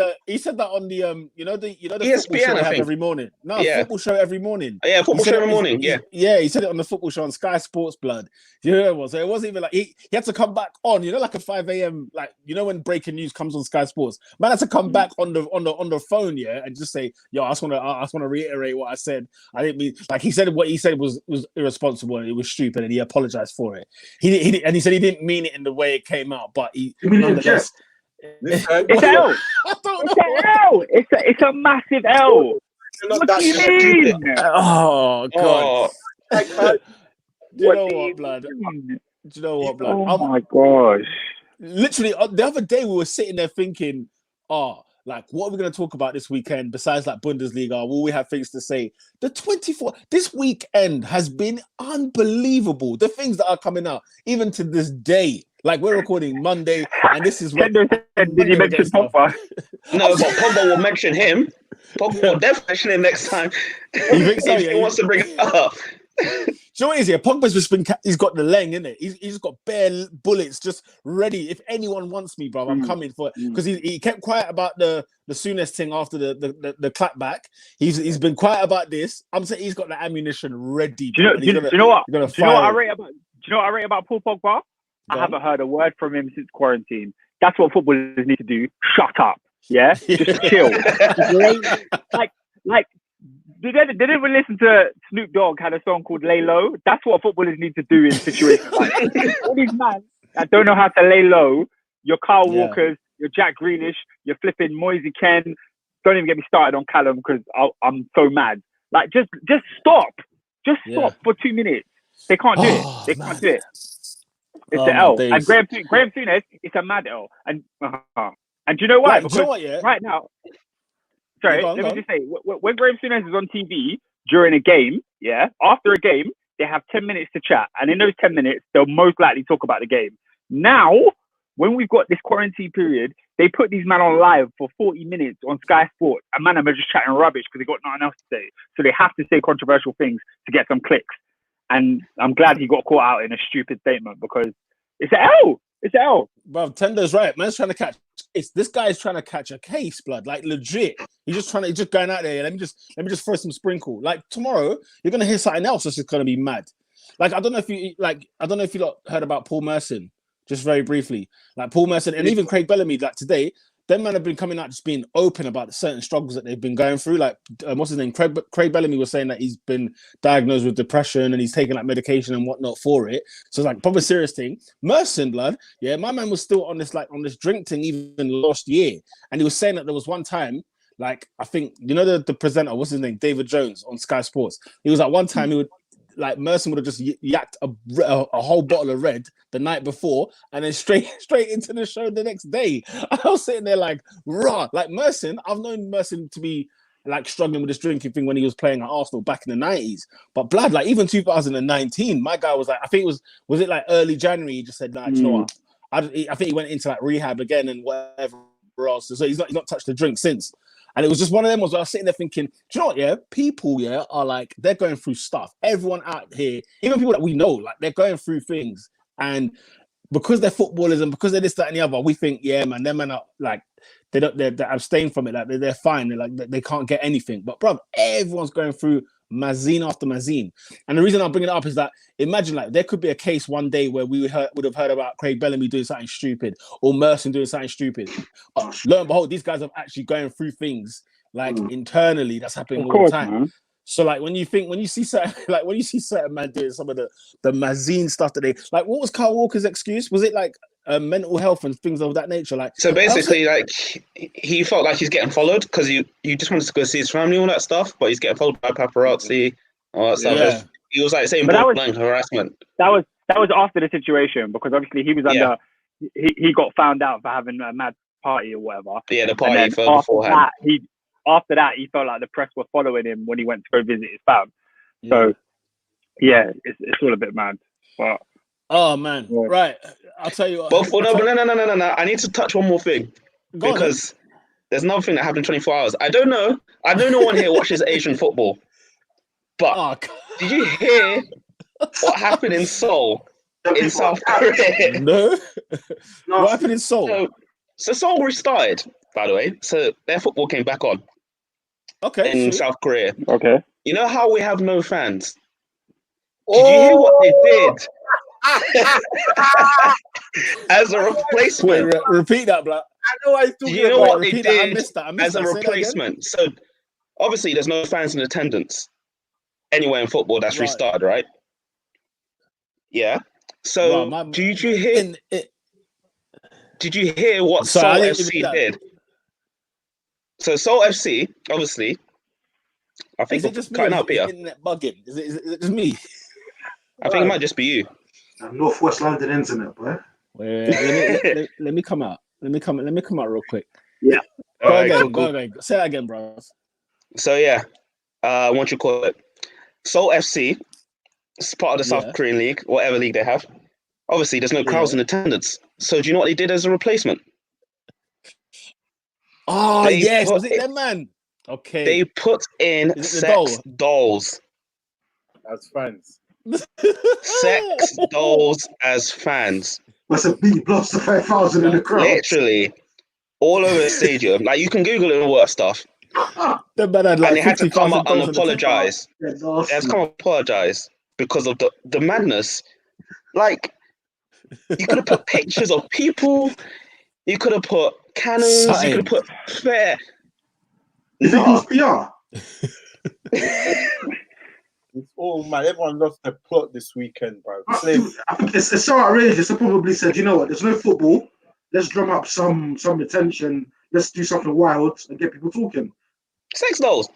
the you know the ESPN, football show I they have think. every morning. No, Yeah. football show every morning. Yeah, football show every morning. Yeah. Yeah, he said it on the football show on Sky Sports Blood. You know what it was? So it wasn't even like he had to come back on, like a 5 a.m. like when breaking news comes on Sky Sports. Man had to come back on the phone, yeah, and just say, yo, I just wanna reiterate what I said. I didn't mean like he said what he said was irresponsible and it was stupid and he apologized for it. He said he didn't mean it in the way it came out, but he nonetheless. It's L. It's a massive L. What do you mean? Oh God! Do you know what, blood? Do you know what, blood? Oh my gosh! Literally, the other day we were sitting there thinking, like, what are we going to talk about this weekend besides like Bundesliga? Will we have things to say? This weekend has been unbelievable. The things that are coming out, even to this day. Like we're recording Monday, and this is what. Did you mention Pogba? No, but Pogba will mention him. Pogba will definitely mention him next time. You think so? If he wants to bring it up. Do you know what it is here? Pogba's just he's got the leng, innit? He's just got bare bullets just ready. If anyone wants me, bro, I'm coming for it. Because he kept quiet about the Souness thing after the clapback. He's been quiet about this. I'm saying he's got the ammunition ready. Do you know what I rate about Paul Pogba? I haven't heard a word from him since quarantine. That's what footballers need to do. Shut up. Yeah? Just chill. like they didn't even listen to Snoop Dogg had a song called Lay Low. That's what footballers need to do in situations like this. All these men that don't know how to lay low, your Kyle Walkers, your Jack Grealish, your flipping Moise Ken. Don't even get me started on Callum because I'm so mad. Like just stop. Just stop for 2 minutes. They can't do it. They can't do it. It's the L. And Graham Souness, it's a mad L. And do you know why? Because right now, sorry, let me just say, when Graham Souness is on TV during a game, after a game, they have 10 minutes to chat. And in those 10 minutes, they'll most likely talk about the game. Now, when we've got this quarantine period, they put these men on live for 40 minutes on Sky Sports. And man, are just chatting rubbish because they got nothing else to say. So they have to say controversial things to get some clicks. And I'm glad he got caught out in a stupid statement because it's an L. It's an L. Bro, Tender's right. Man's trying to catch. This guy is trying to catch a case, blood. Like legit. He's just going out there. Let me just throw some sprinkle. Like tomorrow, you're gonna hear something else that's just gonna be mad. Like I don't know if you lot heard about Paul Merson. Just very briefly, like Paul Merson and even Craig Bellamy. Like today, them men have been coming out just being open about certain struggles that they've been going through. Like, what's his name? Craig Bellamy was saying that he's been diagnosed with depression and he's taking like medication and whatnot for it. So it's like probably a serious thing. Merson, blood, my man was still on this drink thing even last year, and he was saying that there was one time, like I think the presenter, what's his name, David Jones on Sky Sports. He was like one time he would. Like Merson would have just yacked a whole bottle of red the night before and then straight into the show the next day. I was sitting there like, raw. Like Merson, I've known Merson to be like struggling with this drinking thing when he was playing at Arsenal back in the 90s. But blood, like even 2019, my guy was like, I think was it like early January? He just said, nah, you know what? I think he went into like rehab again and whatever else. So he's not touched the drink since. And it was just one of them where I was sitting there thinking, do you know what, people, are like, they're going through stuff. Everyone out here, even people that we know, like they're going through things. And because they're footballers and because they're this, that, and the other, we think, man, them men are like, they're abstained from it. Like they're fine. They're like, they can't get anything. But bro, everyone's going through magazine after magazine. And the reason I'm bringing it up is that imagine like there could be a case one day where we would have heard about Craig Bellamy doing something stupid or Merson doing something stupid. But lo and behold, these guys are actually going through things like internally that's happening all the time. Man. So like when you see certain man doing some of the mazine stuff that they like, what was Kyle Walker's excuse? Was it like mental health and things of that nature? Like so basically, like he felt like he's getting followed because you just wanted to go see his family, all that stuff, but he's getting followed by paparazzi, all that stuff. Yeah. He was like saying But borderline harassment. That was after the situation because obviously he was under. He got found out for having a mad party or whatever. Yeah, the party beforehand. After that, he felt like the press were following him when he went to go visit his fam. So, yeah, it's all a bit mad. But oh man, right? I'll tell you what. But no. I need to touch one more thing because there's another thing that happened in 24 hours. I don't know. I know no one here watches Asian football, but did you hear what happened in Seoul, in South Korea? No. What happened in Seoul? So Seoul restarted, by the way. So their football came back on. Okay. In South Korea. Okay. You know how we have no fans? Did you hear what they did? As a replacement. Wait, repeat that, Black. I know I do. You know what they did I missed that. as a replacement? So obviously there's no fans in attendance anywhere in football that's restarted, right? Yeah. So did you hear? Did you hear what Seoul FC did? So Seoul FC, obviously, I think is it just cutting me? out, Peter. Internet bugging? Is it just me? I think it might just be you. Northwest London internet, boy. Wait, let me come out. Let me come out real quick. Yeah. Go again. Say that again, bro. So yeah, what you call it? Seoul FC. It's part of the South Korean league, whatever league they have. Obviously, there's no crowds in attendance. So do you know what they did as a replacement? Oh, yes. Was it them, man? Okay. They put in sex dolls. As fans. Sex dolls as fans. That's a B plus the 5,000 in the crowd. Literally. All over the stadium. Like, you can Google it and work stuff. And they had to come up and apologize. They had to come apologize because of the madness. Like, you could have put pictures of people. You could have put cannons. You could have put fair. You think it was PR? It's all man. Everyone lost their plot this weekend, bro. I think it's so outrageous. They probably said, you know what? There's no football. Let's drum up some attention. Let's do something wild and get people talking. Sex dolls.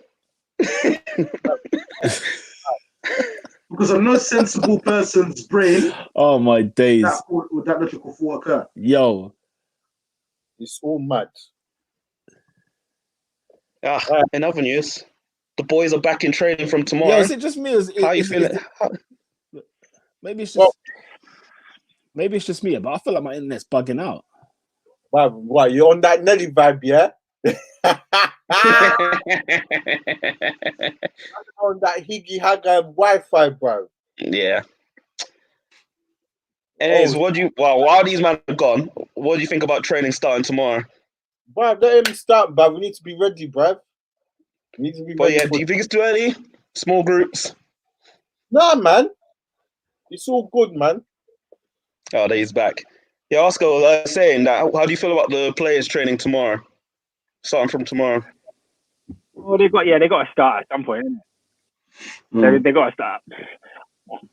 Because on no sensible person's brain. Oh my days! Would that logical thought occur? Yo, it's all mad. In other news, the boys are back in training from tomorrow. Yo, is it just me? How you feeling? Maybe it's just maybe it's just me, but I feel like my internet's bugging out. Wow, what, you're on that Nelly vibe, yeah? On that Higgy Haga Wi-Fi, bro. Yeah. Anyways, while these men are gone, what do you think about training starting tomorrow? Bro, let him start, bro. We need to be ready, bro. We need to be ready. Do you think it's too early? Small groups? Nah, man. It's all good, man. Oh, there he's back. Yeah, Oscar was saying that. How do you feel about the players training tomorrow? Starting from tomorrow. Well, they got to start at some point. They got to start.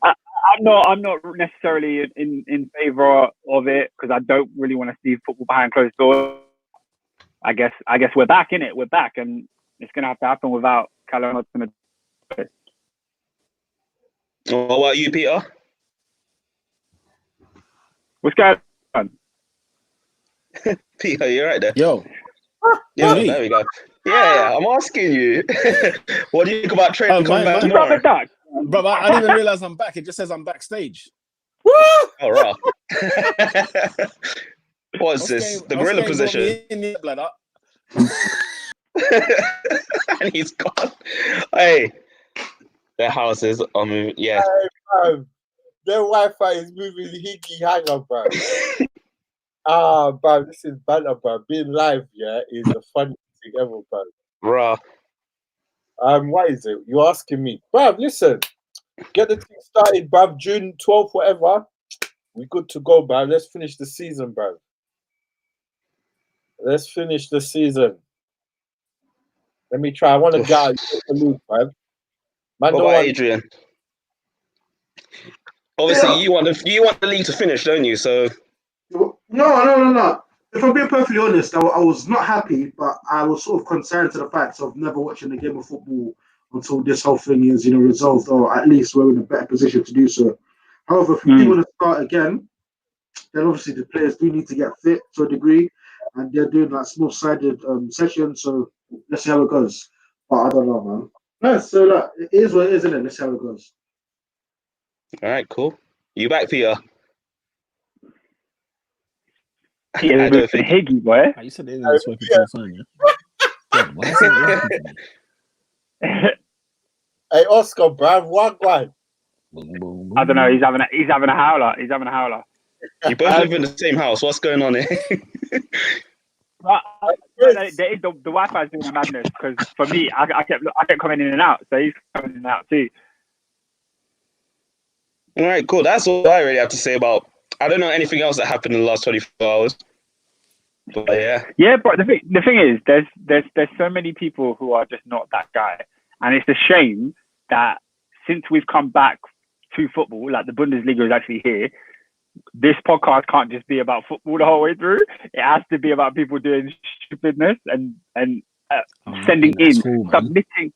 I'm not necessarily in favour of it because I don't really want to see football behind closed doors. I guess we're back in it. We're back, and it's gonna have to happen without Callum Hudson. What about you, Peter? What's going on? Peter, you're right there. Yo. Yeah, there we go. Yeah, I'm asking you. What do you think about training back tomorrow? Bro, I didn't even realize I'm back. It just says I'm backstage. Woo! Oh, right. What is this? The gorilla position? And he's gone. Hey, their houses are moving. Yeah. Hey, bro. Their Wi-Fi is moving Higgy Hanger, bro. Bro, this is banter, bro. Being live, yeah, is the funniest thing ever, bro. Bruh. What is it? You're asking me, bruv? Listen, get the team started, bruv. June 12th, whatever. We good to go, bruv. Let's finish the season, bruv. Let's finish the season. Let me try. I want to get out of the league, bruv. Man, What don't about want. Adrian? Obviously, you want the league to finish, don't you? So No. If I'm being perfectly honest, I was not happy, but I was sort of concerned to the fact of never watching a game of football until this whole thing is, resolved, or at least we're in a better position to do so. However, if we do want to start again, then obviously the players do need to get fit to a degree, and they're doing like small-sided sessions. So let's see how it goes. But I don't know, man. No, so like, it is what it is, isn't it? Let's see how it goes. all right, cool. You back, Peter? Peter's I don't think. Higgy, boy. You said the internet's working for the phone, yeah? God, why is it working for me? Hey, Oscar, bruv, what guy? I don't know. He's having a howler. He's having a howler. You both live in the same house. What's going on here? But there is the Wi-Fi is doing a madness because for me, I kept coming in and out, so he's coming in and out too. All right, cool. That's all I really have to say about. I don't know anything else that happened in the last 24 hours. But yeah. Yeah, but the thing is, there's so many people who are just not that guy, and it's a shame that since we've come back to football, like the Bundesliga is actually here. This podcast can't just be about football the whole way through. It has to be about people doing stupidness and sending in, cool, submitting.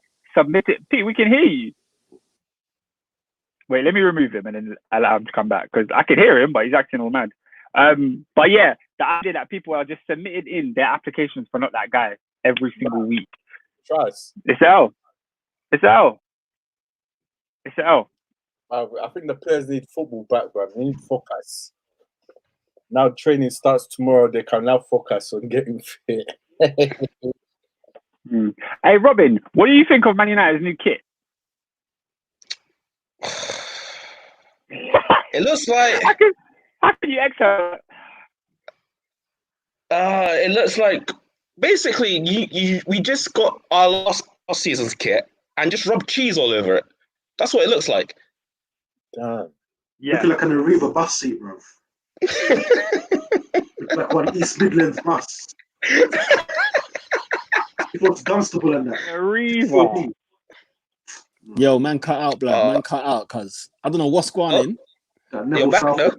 Pete, we can hear you. Wait, let me remove him and then allow him to come back because I can hear him, but he's acting all mad. But yeah, the idea that people are just submitted in their applications for not that guy every single week. Trust. It's L. I think the players need football back, bruv. They need focus. Now training starts tomorrow. They can now focus on getting fit. Hey, Robin, what do you think of Man United's new kit? It looks like. How can you excel? It looks like basically we just got our last season's kit and just rubbed cheese all over it. That's what it looks like. Damn. Yeah. Looking like an Arriva bus seat, bro. Like one East Midlands bus. It looks comfortable in that. Arriva. Yo, man, cut out, blood. Man, cut out, cuz I don't know what's going on. You're back, though.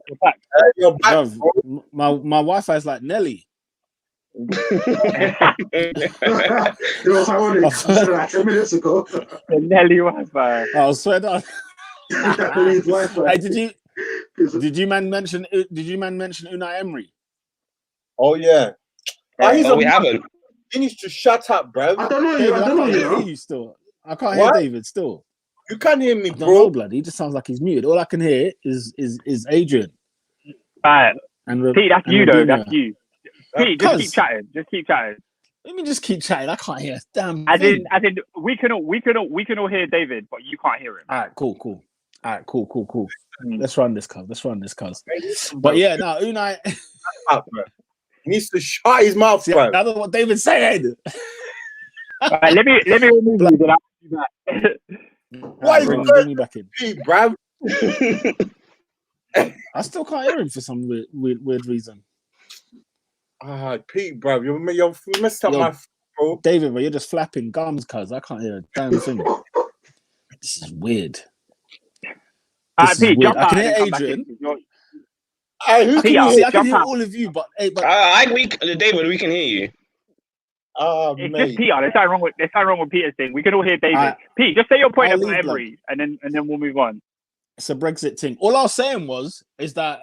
You're back. Bruv, my Wi-Fi is like Nelly. It was ironic. I said that 10 minutes ago. The Nelly Wi-Fi. I swear down. Wi-Fi. Hey, did you man mention Unai Emery? Oh yeah. We haven't. He needs to shut up, bruv. I don't know David, you. I don't know can't you. hear Know? you still. I can't hear David still. You can't hear me, I don't know, bro. blood. He just sounds like he's muted. All I can hear is Adrian. Right. Pete, that's you though. That's you. Pete, just Cuz. keep chatting. Just keep chatting. Let me just keep chatting. I can't hear a damn As thing. in, we can all hear David, but you can't hear him. All right, cool. All right, cool. Let's run this, cuz. But yeah, now Unai. Up, bro. He needs to shut his mouth, See, bro. that's what David's saying. Right, let me remove you. Then I'll be back. Why is bring me back in? he, bruv? I still can't hear him for some weird reason. Pete, bruv, you messed up Yo, my bro. David, bro, you're just flapping gums, cuz I can't hear a damn thing. This is weird. This is Pete, weird. jump I out can and hear come back Adrian. in, 'cause you're- Hey, who Pete, can you See, hear? I can jump hear out. all of you, but David, we can hear you. Oh, It's mate. just Peter. There's nothing wrong with Peter's thing. We can all hear David. Alright. Pete, just say your point I'll about leave, Emery, and then we'll move on. it's a Brexit thing. All I was saying is that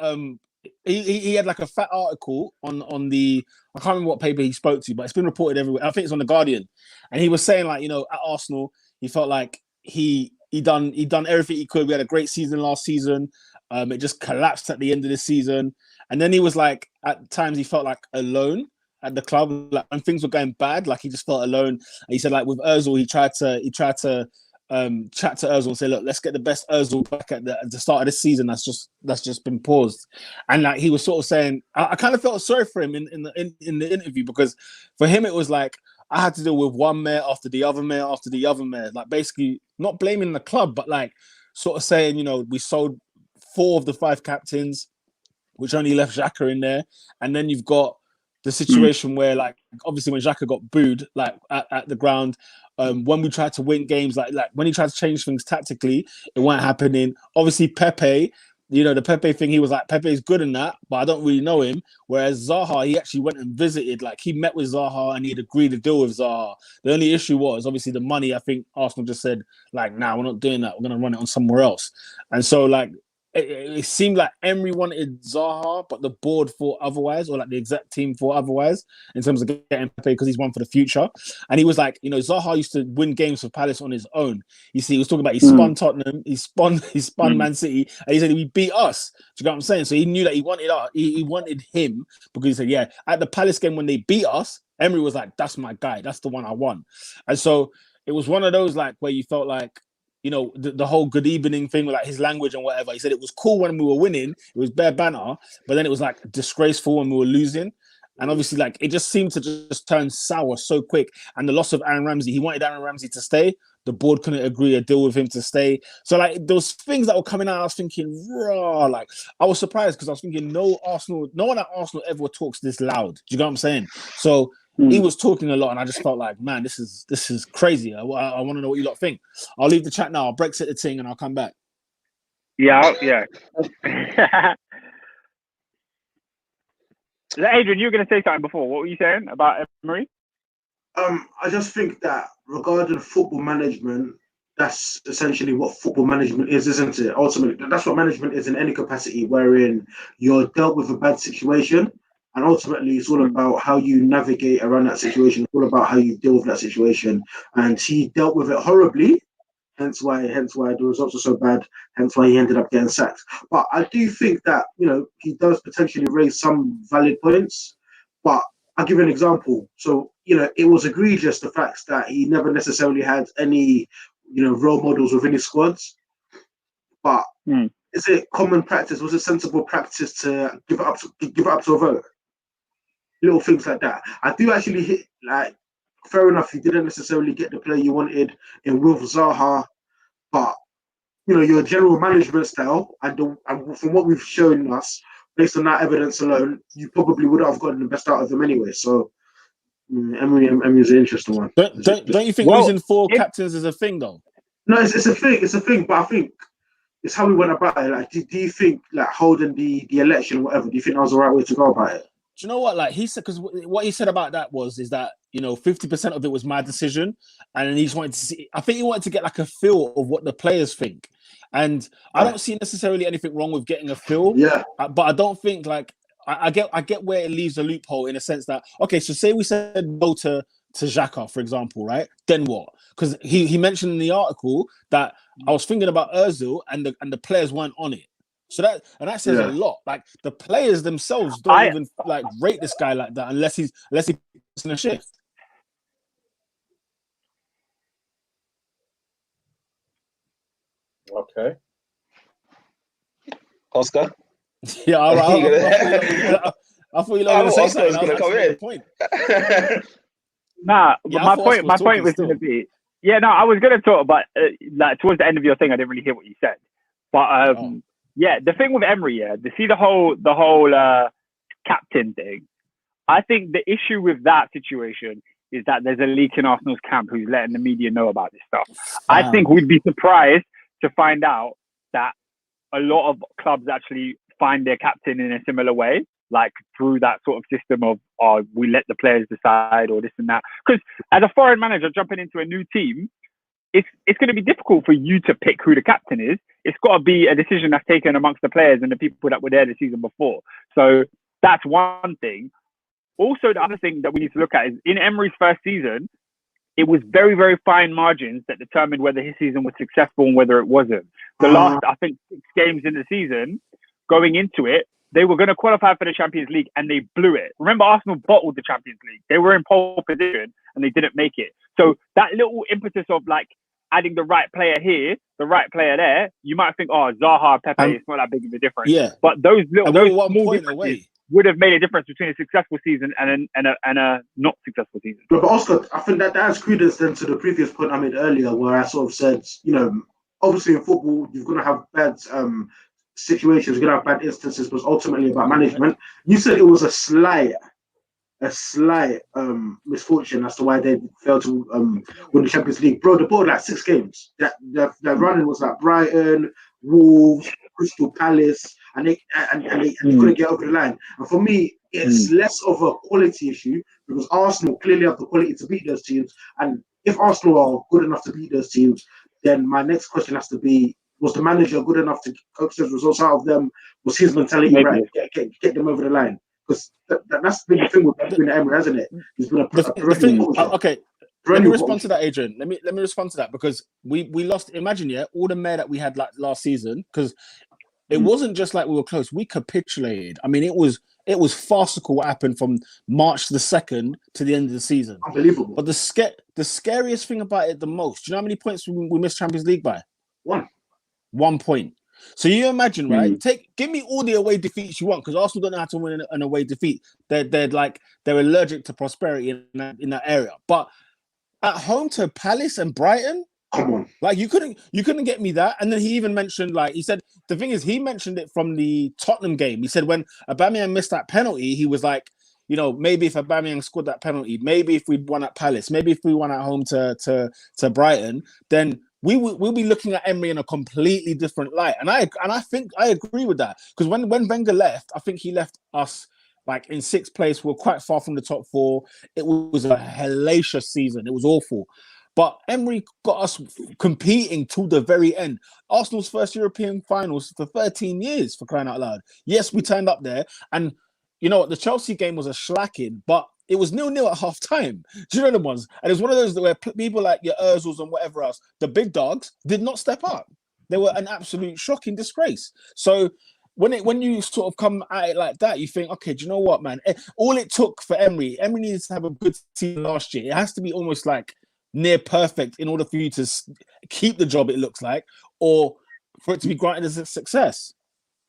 he had like a fat article on the, I can't remember what paper he spoke to, but it's been reported everywhere. I think it's on the Guardian, and he was saying like, at Arsenal he felt like he done everything he could. We had a great season last season. It just collapsed at the end of the season, and then he was like, at times he felt like alone at the club, like when things were going bad, like he just felt alone. And he said like with Özil, he tried to chat to Özil and say, look, let's get the best Özil back at the start of this season. That's just been paused. And like he was sort of saying, I kind of felt sorry for him in the interview, because for him it was like, I had to deal with one mayor after the other mayor after the other mayor, like basically not blaming the club, but like sort of saying, you know, we sold 4 of the 5 captains, which only left Xhaka in there. And then you've got the situation where, like, obviously when Xhaka got booed, like at the ground, when we tried to win games, like when he tried to change things tactically, it wasn't happening. Obviously Pepe, you know, the Pepe thing, he was like, Pepe is good in that, but I don't really know him. Whereas Zaha, he actually went and visited, like he met with Zaha and he'd agreed to deal with Zaha. The only issue was obviously the money. I think Arsenal just said, like, nah, we're not doing that. We're going to run it on somewhere else. And so, like, it seemed like Emery wanted Zaha, but the board thought otherwise, or like the exec team thought otherwise in terms of getting Pepe because he's one for the future. And he was like, you know, Zaha used to win games for Palace on his own. You see, he was talking about he spun Tottenham, he spun Man City, and he said he beat us. Do you get what I'm saying? So he knew that he wanted us, he wanted him because he said, yeah, at the Palace game when they beat us, Emery was like, that's my guy, that's the one I want. And so it was one of those like where you felt like, you know, the whole good evening thing with like his language and whatever. He said it was cool when we were winning, it was bare banter, but then it was like disgraceful when we were losing. And obviously, like, it just seemed to just turn sour so quick. And the loss of Aaron Ramsey, he wanted Aaron Ramsey to stay. The board couldn't agree a deal with him to stay. So, like, those things that were coming out, I was thinking, raw. Like, I was surprised because I was thinking, no one at Arsenal ever talks this loud. Do you know what I'm saying? So he was talking a lot, and I just felt like, man, this is crazy. I want to know what you lot think. I'll leave the chat now. I'll Brexit the thing, and I'll come back. Yeah. Adrian, you were going to say something before. What were you saying about Emery? I just think that regarding football management, that's essentially what football management is, isn't it? Ultimately, that's what management is in any capacity, wherein you're dealt with a bad situation. And ultimately, it's all about how you navigate around that situation. It's all about how you deal with that situation. And he dealt with it horribly, hence why the results are so bad, hence why he ended up getting sacked. But I do think that, you know, he does potentially raise some valid points. But I'll give you an example. So, you know, it was egregious, the fact that he never necessarily had any, you know, role models within his squads. But is it common practice? Was it sensible practice to give it up to a vote? Little things like that. I do actually hit, like, fair enough, you didn't necessarily get the player you wanted in Wilf Zaha, but, you know, your general management style and from what we've shown us, based on that evidence alone, you probably would have gotten the best out of them anyway. So, Emery is an interesting one. Don't you think losing 4 captains is a thing, though? No, it's a thing. It's a thing, but I think it's how we went about it. Like, do you think, like, holding the election or whatever, do you think that was the right way to go about it? Do you know what? Like, he said, because what he said about that is that, you know, 50% of it was my decision, and he just wanted to see. I think he wanted to get like a feel of what the players think, and I don't see necessarily anything wrong with getting a feel. Yeah, but I don't think like I get where it leaves a loophole in a sense that, okay, so say we said no to Xhaka, for example, right? Then what? Because he mentioned in the article that I was thinking about Ozil and the players weren't on it. So that says a lot. Like, the players themselves don't even like rate this guy like that unless he puts in a shift. Okay. Oscar? Yeah, I thought you were going to say something. Oscar was going to come in. Point. Nah, yeah, my point was going to be, I was going to talk about, like, towards the end of your thing, I didn't really hear what you said. But, yeah, the thing with Emery, to see the whole captain thing, I think the issue with that situation is that there's a leak in Arsenal's camp who's letting the media know about this stuff. I think we'd be surprised to find out that a lot of clubs actually find their captain in a similar way, like through that sort of system of, we let the players decide or this and that. Because as a foreign manager jumping into a new team, it's going to be difficult for you to pick who the captain is. It's got to be a decision that's taken amongst the players and the people that were there the season before. So that's one thing. Also, the other thing that we need to look at is in Emery's first season, it was very, very fine margins that determined whether his season was successful and whether it wasn't. The last, I think, 6 games in the season, going into it, they were going to qualify for the Champions League and they blew it. Remember, Arsenal bottled the Champions League. They were in pole position and they didn't make it. So that little impetus of like adding the right player here, the right player there, you might think, Zaha, Pepe, it's not that big of a difference. Yeah. But those little, small point away. would have made a difference between a successful season and a not successful season. But Oscar, I think that adds credence then to the previous point I made earlier, where I sort of said, obviously in football you're going to have bad situations, you're going to have bad instances, but it's ultimately about management. You said it was a slight misfortune as to why they failed to win the Champions League. Bro, they bought like 6 games. That running was like Brighton, Wolves, Crystal Palace, and they couldn't get over the line. And for me, it's less of a quality issue because Arsenal clearly have the quality to beat those teams. And if Arsenal are good enough to beat those teams, then my next question has to be: was the manager good enough to coax those results out of them? Was his mentality right? Get them over the line? Because that's been the thing with Emery, hasn't it? He's been okay. Let me respond to that, Adrian. Let me respond to that because we lost. Imagine, all the mayor that we had like last season, because it wasn't just like we were close. We capitulated. I mean, it was farcical what happened from March the 2nd to the end of the season. Unbelievable. But the scariest thing about it the most, do you know how many points we missed Champions League by? 1 point. So you imagine, right? Give me all the away defeats you want, because Arsenal don't know how to win an away defeat. They're allergic to prosperity in that area. But at home to Palace and Brighton, come on, like you couldn't get me that. And then he even mentioned, like he said, the thing is, he mentioned it from the Tottenham game. He said when Aubameyang missed that penalty, he was like, maybe if Aubameyang scored that penalty, maybe if we won at Palace, maybe if we won at home to Brighton, then we'll be looking at Emery in a completely different light. And I think I agree with that, because when Wenger left, I think he left us like in 6th place. We're quite far from the top 4. It was a hellacious season. It was awful. But Emery got us competing to the very end. Arsenal's first European finals for 13 years, for crying out loud. Yes, we turned up there. And you know what? The Chelsea game was a slacking, but it was 0-0 at half time. Do you know the ones? And it was one of those where people like your Ozils and whatever else, the big dogs, did not step up. They were an absolute shocking disgrace. So when you sort of come at it like that, you think, okay, do you know what, man? All it took for Emery needs to have a good team last year. It has to be almost like near perfect in order for you to keep the job, it looks like, or for it to be granted as a success.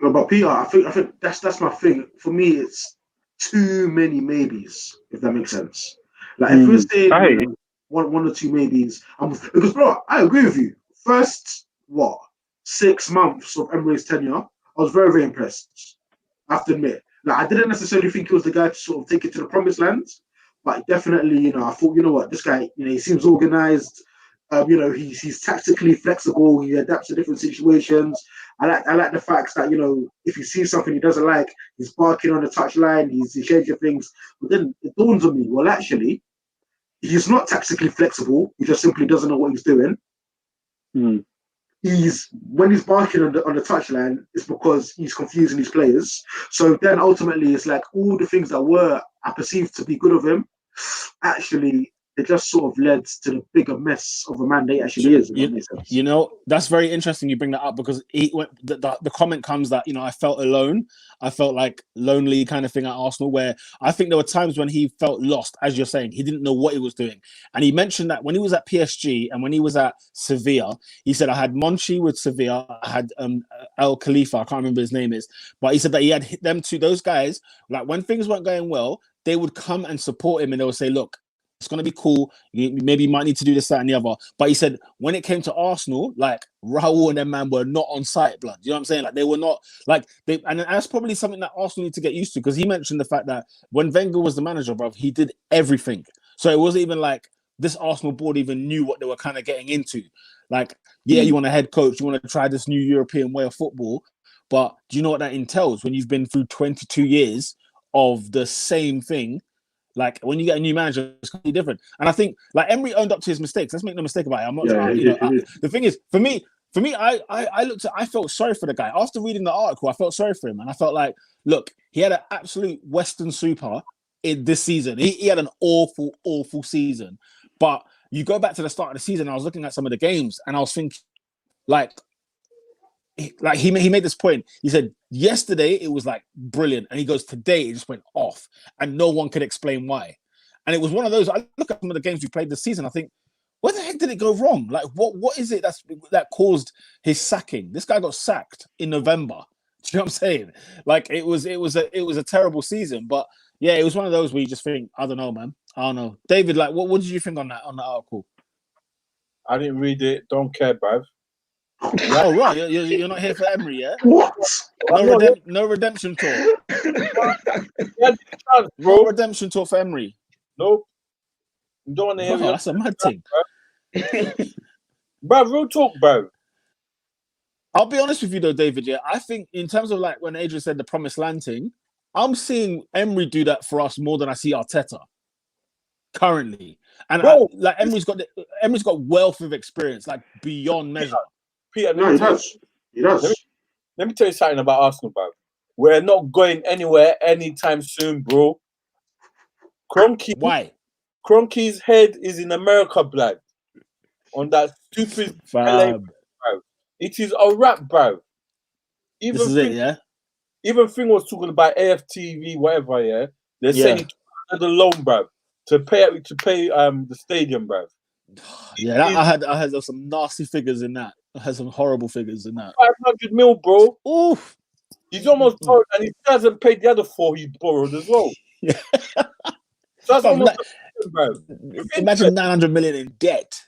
No, but Peter, I think that's my thing. For me, it's too many maybes, if that makes sense. Like if we're saying one or two maybes, because bro, I agree with you. First 6 months of Emery's tenure, I was very, very impressed. I have to admit. Like I didn't necessarily think he was the guy to sort of take it to the promised land, but definitely, I thought, what, this guy, he seems organized. He's tactically flexible. He adapts to different situations. I like the fact that if he sees something he doesn't like, he's barking on the touchline. He's changing things. But then it dawns on me, well, actually, he's not tactically flexible. He just simply doesn't know what he's doing. When he's barking on the touchline, it's because he's confusing his players. So then ultimately, it's like all the things that I perceived to be good of him, actually, it just sort of led to the bigger mess of a man that he actually is. That's very interesting you bring that up, because the comment comes that, I felt alone. I felt like lonely kind of thing at Arsenal, where I think there were times when he felt lost, as you're saying. He didn't know what he was doing. And he mentioned that when he was at PSG and when he was at Sevilla, he said, I had Monchi with Sevilla, I had El Khalifa, I can't remember his name is, but he said that he had hit them two, those guys, like when things weren't going well, they would come and support him and they would say, look, it's going to be cool. Maybe you might need to do this, that, and the other. But he said when it came to Arsenal, like Raul and them man were not on site, blood. You know what I'm saying? Like they were not like they, and that's probably something that Arsenal need to get used to, because he mentioned the fact that when Wenger was the manager, bro, he did everything. So it wasn't even like this Arsenal board even knew what they were kind of getting into. Like, you want a head coach, you want to try this new European way of football, but do you know what that entails when you've been through 22 years of the same thing? Like when you get a new manager, it's completely different. And I think like Emery owned up to his mistakes. Let's make no mistake about it. I'm not. The thing is, for me, I felt sorry for the guy after reading the article. I felt sorry for him, and I felt like, look, he had an absolute Western super in this season. He had an awful, awful season. But you go back to the start of the season, I was looking at some of the games, and I was thinking, he made this point. He said yesterday it was like brilliant, and he goes today it just went off, and no one could explain why. And it was one of those. I look at some of the games we played this season. I think, where the heck did it go wrong? Like what is it that caused his sacking? This guy got sacked in November. you know what I'm saying? Like it was a terrible season, but yeah, it was one of those where you just think, I don't know, man. I don't know. David, like, what did you think on that article? I didn't read it. Don't care, bruv. Oh right, you're not here for Emery, yeah? What? No redemption tour. Yeah, chance, No bro. redemption tour for Emery. Nope. You don't want to hear Oh, that's a mad thing. Bruv, real talk, bruv. I'll be honest with you though, David. Yeah, I think in terms of like when Adrian said the promised land thing, I'm seeing Emery do that for us more than I see Arteta currently. And Emery's got wealth of experience, like beyond measure. Peter, No, he does. He does. Let me tell you something about Arsenal, bruv. We're not going anywhere anytime soon, bro. Why? Kroenke's head is in America, blood. On that stupid LA, bro. It is a wrap, bro. This is it, yeah? Even Thing was talking about AFTV, whatever, yeah? They're saying he took the loan, bro, to pay the stadium, bro. Yeah, I had some nasty figures in that. I had some horrible figures in that. 500 mil, bro. Oof. He's almost borrowed, and he hasn't paid the other 4 he borrowed as well. Yeah. So that's almost bro. Imagine 900 million in debt.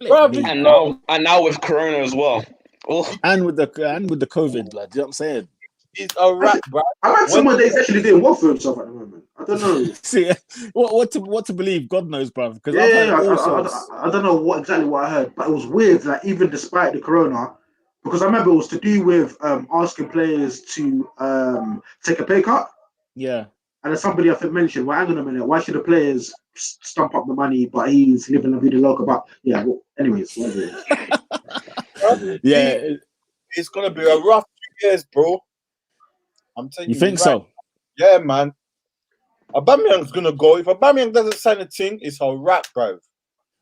Bro, and now with Corona as well. Oh. And with the COVID, blood. You know what I'm saying? He's a rat, bro. I like someone that's actually doing well for himself at the moment. I don't know. See, what to believe? God knows, bro. Because I don't know exactly what I heard, but it was weird. Like even despite the Corona, because I remember it was to do with asking players to take a pay cut. Yeah. And then somebody I think mentioned, well, hang on a minute, why should the players stump up the money, but he's living a vida loca? But yeah, well, anyways. Yeah. It's going to be a rough 2 years, bro. I'm telling you. You think so? Yeah, man. Aubameyang's going to go. If Aubameyang doesn't sign a thing, it's a wrap, bro.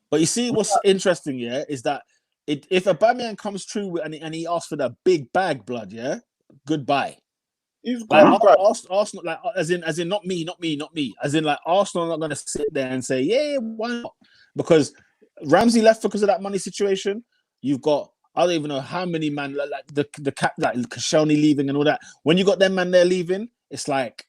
But you see what's interesting, yeah, is that if Aubameyang comes true and he asks for that big bag, blood, yeah, goodbye. He's gone, like, Arsenal, like as in not me. As in like Arsenal are not going to sit there and say, yeah, why not? Because Ramsey left because of that money situation. You've got I don't even know how many man like the cap like Koscielny leaving and all that. When you got them man there leaving, it's like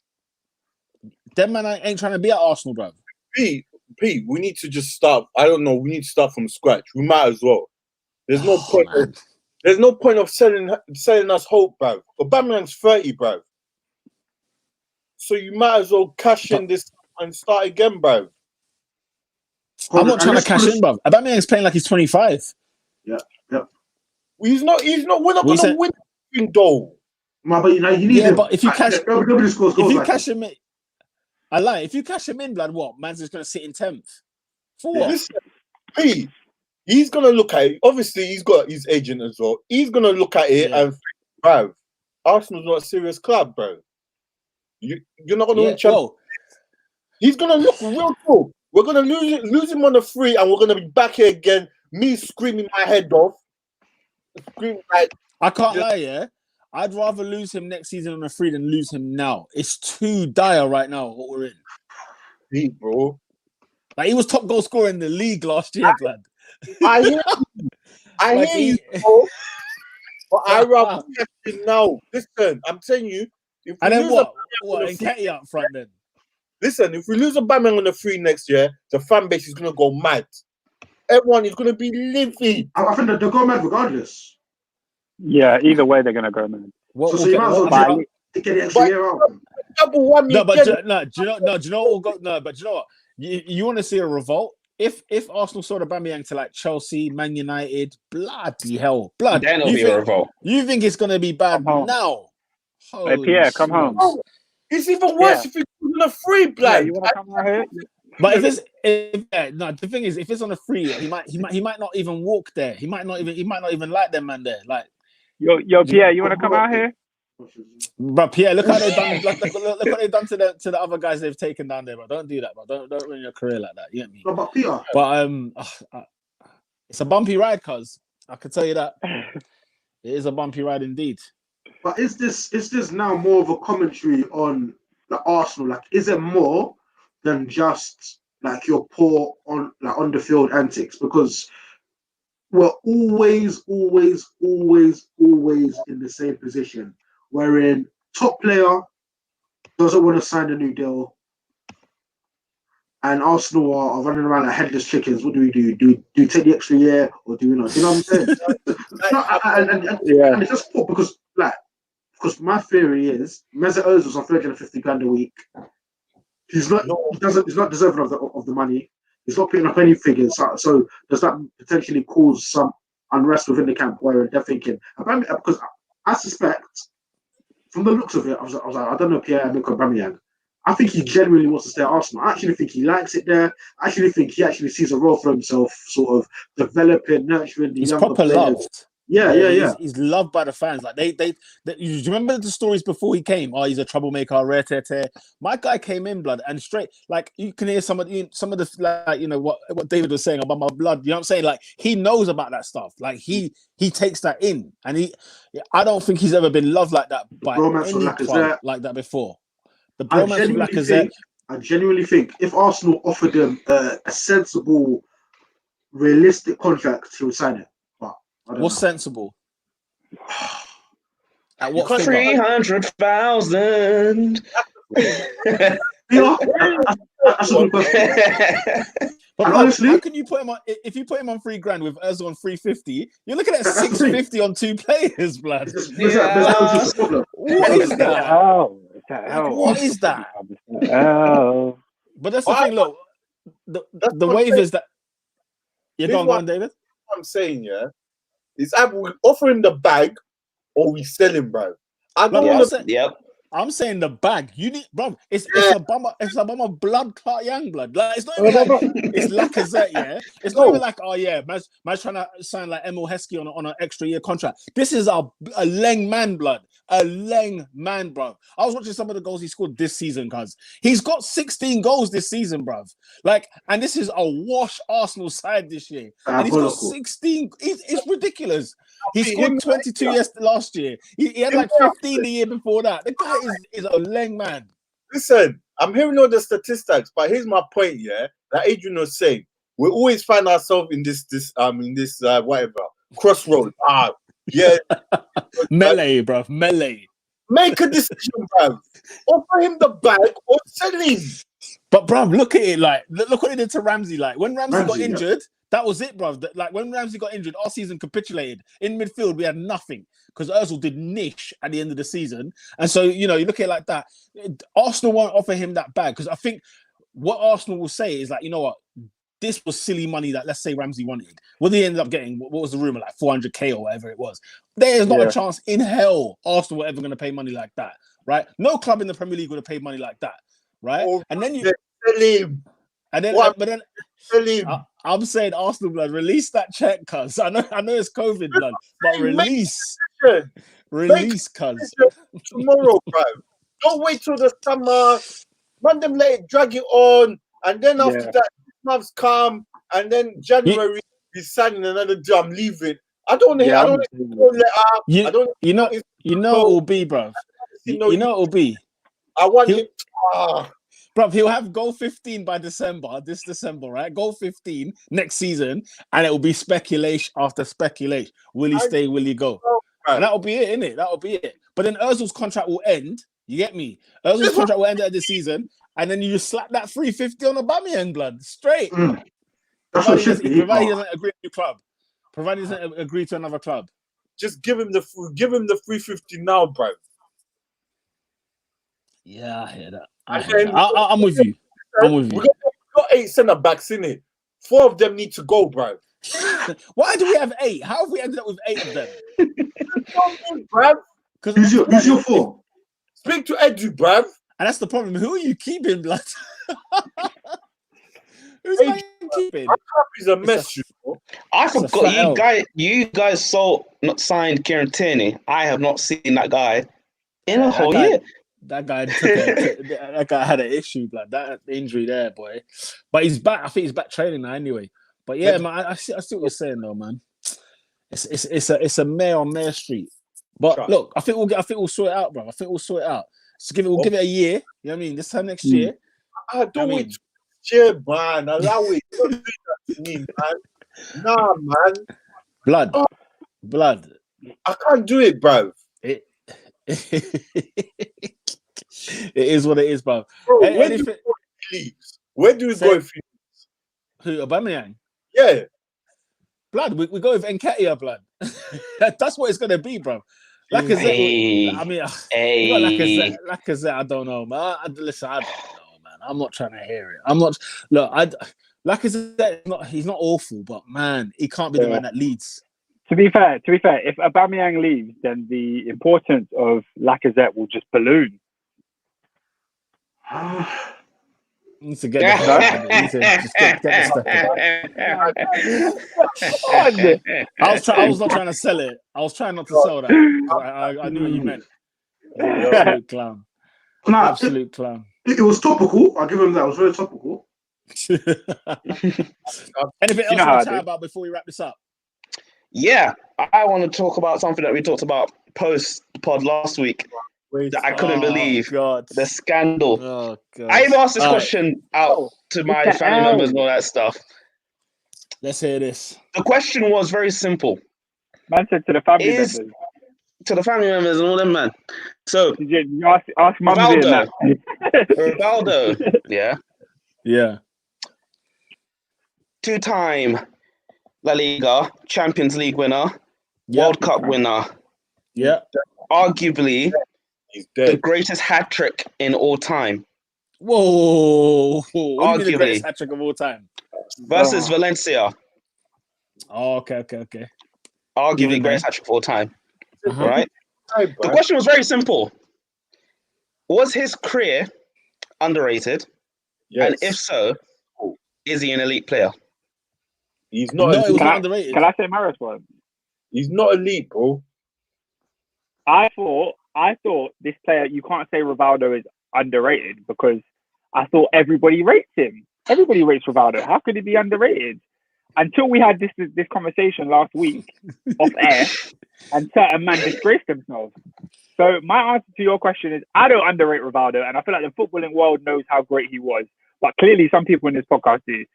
them man ain't trying to be at Arsenal, bro. Pete, we need to just start. I don't know. We need to start from scratch. We might as well. There's no point. There's no point of selling us hope, bro. Aubameyang's 30, bro. So you might as well cash in this and start again, bro. I'm not trying to cash in, bro. Aubameyang's playing like he's 25. Yeah. He's not. We're not going to win anything, though. No, but you need him. But if you cash, nobody scores goals. If you like cash him in, I lie. If you cash him in, blood, what? Man's just going to sit in 10th. For what? Listen, Pete, he's going to look at it. Obviously, he's got his agent as well. He's going to look at it and think, bro, Arsenal's not a serious club, bro. You're not going to win champions. He's going to look real cool. We're going to lose him on the free, and we're going to be back here again. Me screaming my head off. Screaming like I can't lie, yeah. I'd rather lose him next season on the free than lose him now. It's too dire right now what we're in. Pete, bro. Like he was top goal scorer in the league last year, blood. I hear you. I hear you, bro. But I rather catch him now. Listen, I'm telling you. If we and then lose what? And Ketty up front then? Listen, if we lose Aubameyang on the free next year, the fan base is going to go mad. Everyone is going to be livid. I think they'll go mad regardless. Yeah, either way they're going to go mad. So you might as well get the extra year out. Do you know what? You want to see a revolt? If Arsenal sold Aubameyang to like Chelsea, Man United, bloody hell, blood. Then it'll be a revolt. You think it's going to be bad now? Hey, Pierre, come home. Oh, it's even worse if it's on a free, blood. You want to come out here? But the thing is, if it's on a free, he might not even walk there. He might not even like them man there. Like, yo, Pierre, you want to come out here? But Pierre, look how they've done. Look what they've done to the other guys they've taken down there. But don't do that. But don't ruin your career like that. You get me? No, but Peter. But it's a bumpy ride, cuz I can tell you that it is a bumpy ride indeed. But is this now more of a commentary on the Arsenal? Like, is it more than just like your poor on the field antics? Because we're always in the same position wherein top player doesn't want to sign a new deal, and Arsenal are running around like headless chickens. What do we do? Do we take the extra year or do we not? Do you know what I'm saying? And it's just poor because my theory is Mesut Ozil's on 350 grand a week. He's not deserving of the money. He's not putting up any figures. So does that potentially cause some unrest within the camp where they're thinking? Because I suspect, from the looks of it, I was like, I don't know Pierre-Emerick Aubameyang. I think he genuinely wants to stay at Arsenal. I actually think he likes it there. I actually think he actually sees a role for himself, sort of developing, nurturing the younger players. Loved. Yeah. He's loved by the fans. Like they you remember the stories before he came? Oh, he's a troublemaker, rare tear. My guy came in, blood, and straight. Like you can hear some of the like, you know what David was saying about my blood. You know what I'm saying? Like he knows about that stuff. Like he takes that in, and I don't think he's ever been loved like that by any club like that before. The bromance with Lacazette. I genuinely think if Arsenal offered him a sensible, realistic contract, he would sign it. What's sensible? At what 300,000. That's a good question. But honestly, how can you put him on? If you put him on $3,000 with Ozil on 350, you're looking at 650 on two players, blood. What is that? What is that? But that's the thing. Look, the wave is that. You're going on, David. What I'm saying, is either we offer him the bag or we sell him, bro. I'm saying the bag. You need, bro. It's a bummer blood clot young blood. Like it's not even like it's Lacazette, yeah. It's not even like man's trying to sign like Emil Heskey on an extra year contract. This is a Leng man blood. A Leng man, bro. I was watching some of the goals he scored this season, cuz he's got 16 goals this season, bro. Like, and this is a wash Arsenal side this year, and he's got 16. It's ridiculous. He scored 22 last year. He had like 15 the year before that. The guy is a Leng man. Listen, I'm hearing all the statistics, but here's my point. That Adrian was saying, we always find ourselves in this whatever crossroad. Melee, bro. Melee. Make a decision, bro. Offer him the bag or sell him. But, bro, look at it. Like, look what it did to Ramsey. Like, when Ramsey got injured, that was it, bro. Like, when Ramsey got injured, our season capitulated. In midfield, we had nothing because Ozil did niche at the end of the season. And so, you look at it like that. Arsenal won't offer him that bag because I think what Arsenal will say is like, you know what? This was silly money that, let's say, Ramsey wanted. What did he end up getting? What was the rumor? Like 400k or whatever it was. There's not a chance in hell Arsenal were ever going to pay money like that, right? No club in the Premier League would have paid money like that, right? And then I'm saying Arsenal, blood, release that check, cuz. I know it's COVID, blood, but release, cuz. Tomorrow, bro. Don't wait till the summer. Man, them let it drag it on, and then after that, months come, and then January he's signing another deal. I'm leaving. I don't want to hear. I don't want You know it will be, bro. You know it will be. I want him. Bro, he'll have goal 15 by this December, right? Goal 15 next season, and it will be speculation after speculation. Will he stay? Will he go? And that'll be it, innit? That'll be it. But then Ozil's contract will end. You get me? Ozil's contract will end at the season, and then you just slap that 350 on Aubameyang, blood, straight. Provided he doesn't agree to a club. Provided he doesn't agree to another club. Just give him the 350 now, bro. Yeah, I hear that. I'm with you. We got 8 centre backs in it. 4 of them need to go, bro. Why do we have 8? How have we ended up with 8 of them? Who's your 4? Speak to Edu, bruv. And that's the problem. Who are you keeping, blood? Who's keeping? He's a mess. I forgot you guys signed Kieran Tierney. I have not seen that guy in a whole year. That guy had an issue, blood. That injury there, boy. But he's back. I think he's back training now anyway. But yeah, man, I see what you're saying though, man. It's a mare on Mare Street. But look, I think we'll sort it out, bro. I think we'll sort it out. So we'll give it a year. You know what I mean? This time next year. Don't wait year, man. Allow it. Don't do that to me, man. Nah, man. Blood. I can't do it, bro. It is what it is, bro. Bro, Hey, when do we go if he leaves? Where do we go if he Who, Aubameyang? Yeah. Blood, we go with Nketiah, blood. That's what it's gonna be, bro. Lacazette. Hey. I mean, Hey. you got Lacazette. I don't know, man. Listen, I don't know, man. I'm not trying to hear it. I'm not. Look, Lacazette. He's not awful, but man, he can't be the man that leads. To be fair, if Aubameyang leaves, then the importance of Lacazette will just balloon. Needs to get the step. Needs to just get the step. I was not trying to sell it. I was trying not to sell that. I knew what you meant. Absolute clown. Absolute clown. It was topical. I'll give him that. It was very topical. Anything else you want to chat about before we wrap this up? Yeah, I want to talk about something that we talked about post-pod last week that I couldn't believe. God. The scandal. Oh, God. I even asked this question out to my family members and all that stuff. Let's hear this. The question was very simple. Man said to the family members. To the family members and all them, man. So, you ask Mumsy and that. Rivaldo, yeah? Yeah. 2-time La Liga, Champions League winner, World Cup winner. Yeah. Arguably the greatest hat trick in all time. Whoa. What do you mean the Arguably. greatest hat trick of all time? Versus Valencia. Oh, okay. Arguably the greatest hat trick of all time. Uh-huh. Right? The question was very simple. Was his career underrated? Yes. And if so, is he an elite player? He's not. No, it was not underrated. Can I say my response? He's not elite, bro. I thought this player, you can't say Rivaldo is underrated because I thought everybody rates him. Everybody rates Rivaldo. How could he be underrated? Until we had this conversation last week off air, and certain man disgraced themselves. So my answer to your question is, I don't underrate Rivaldo, and I feel like the footballing world knows how great he was. But clearly, some people in this podcast do.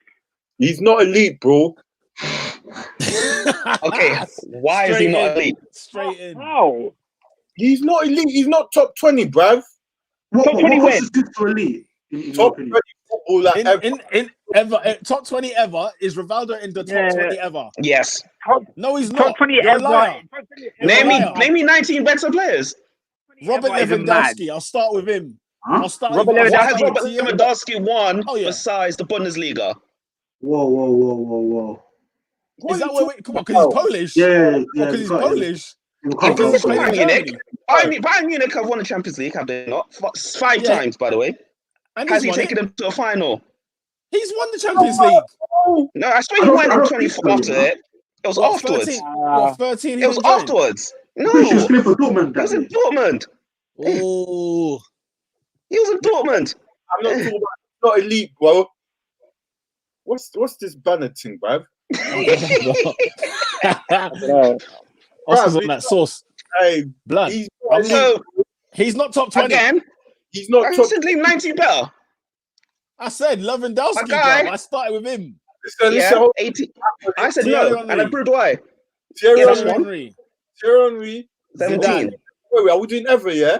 He's not elite, bro. Okay, why is he not elite? Straight in. How? He's not elite. He's not top 20, bruv. Top 20 what win. is good for elite? In Top 20 footballer ever. Top 20 ever is Rivaldo in the top 20 ever. Yes. No, he's Top not. 20 You're a liar. Name me 19 better players. Robert Lewandowski. I'll start with him. Huh? I'll start Robert with What has Lewandowski. Robert Lewandowski won Oh, yeah. besides the Bundesliga? Whoa. Is that where? Come on, because he's Polish. Yeah. Because he's Polish. Because he's Played in Bayern Munich. Germany. Bayern Munich have won the Champions League, have they not? 5 times, by the way. And Has he won taken it. them to a final? He's won the Champions League. No, I swear he went in 24 after it. It was What, afterwards. 13? What, 13? It was afterwards. No, He was he playing for Dortmund. was in Dortmund. Oh. He was in Dortmund. I'm not talking about not elite, bro. What's this banner thing, bruv? Oscar's on that sauce. Hey, Blood. He's He's not top 20. Again, he's not I top. said leave 19 better. I said Lewandowski, Okay. bro. I started with him. Yeah, 18. I said Thierry no, Henry. and I proved why. Thierry Yeah, that's Henry. one. Thierry Henry. 17. Wait, are we doing ever? Yeah.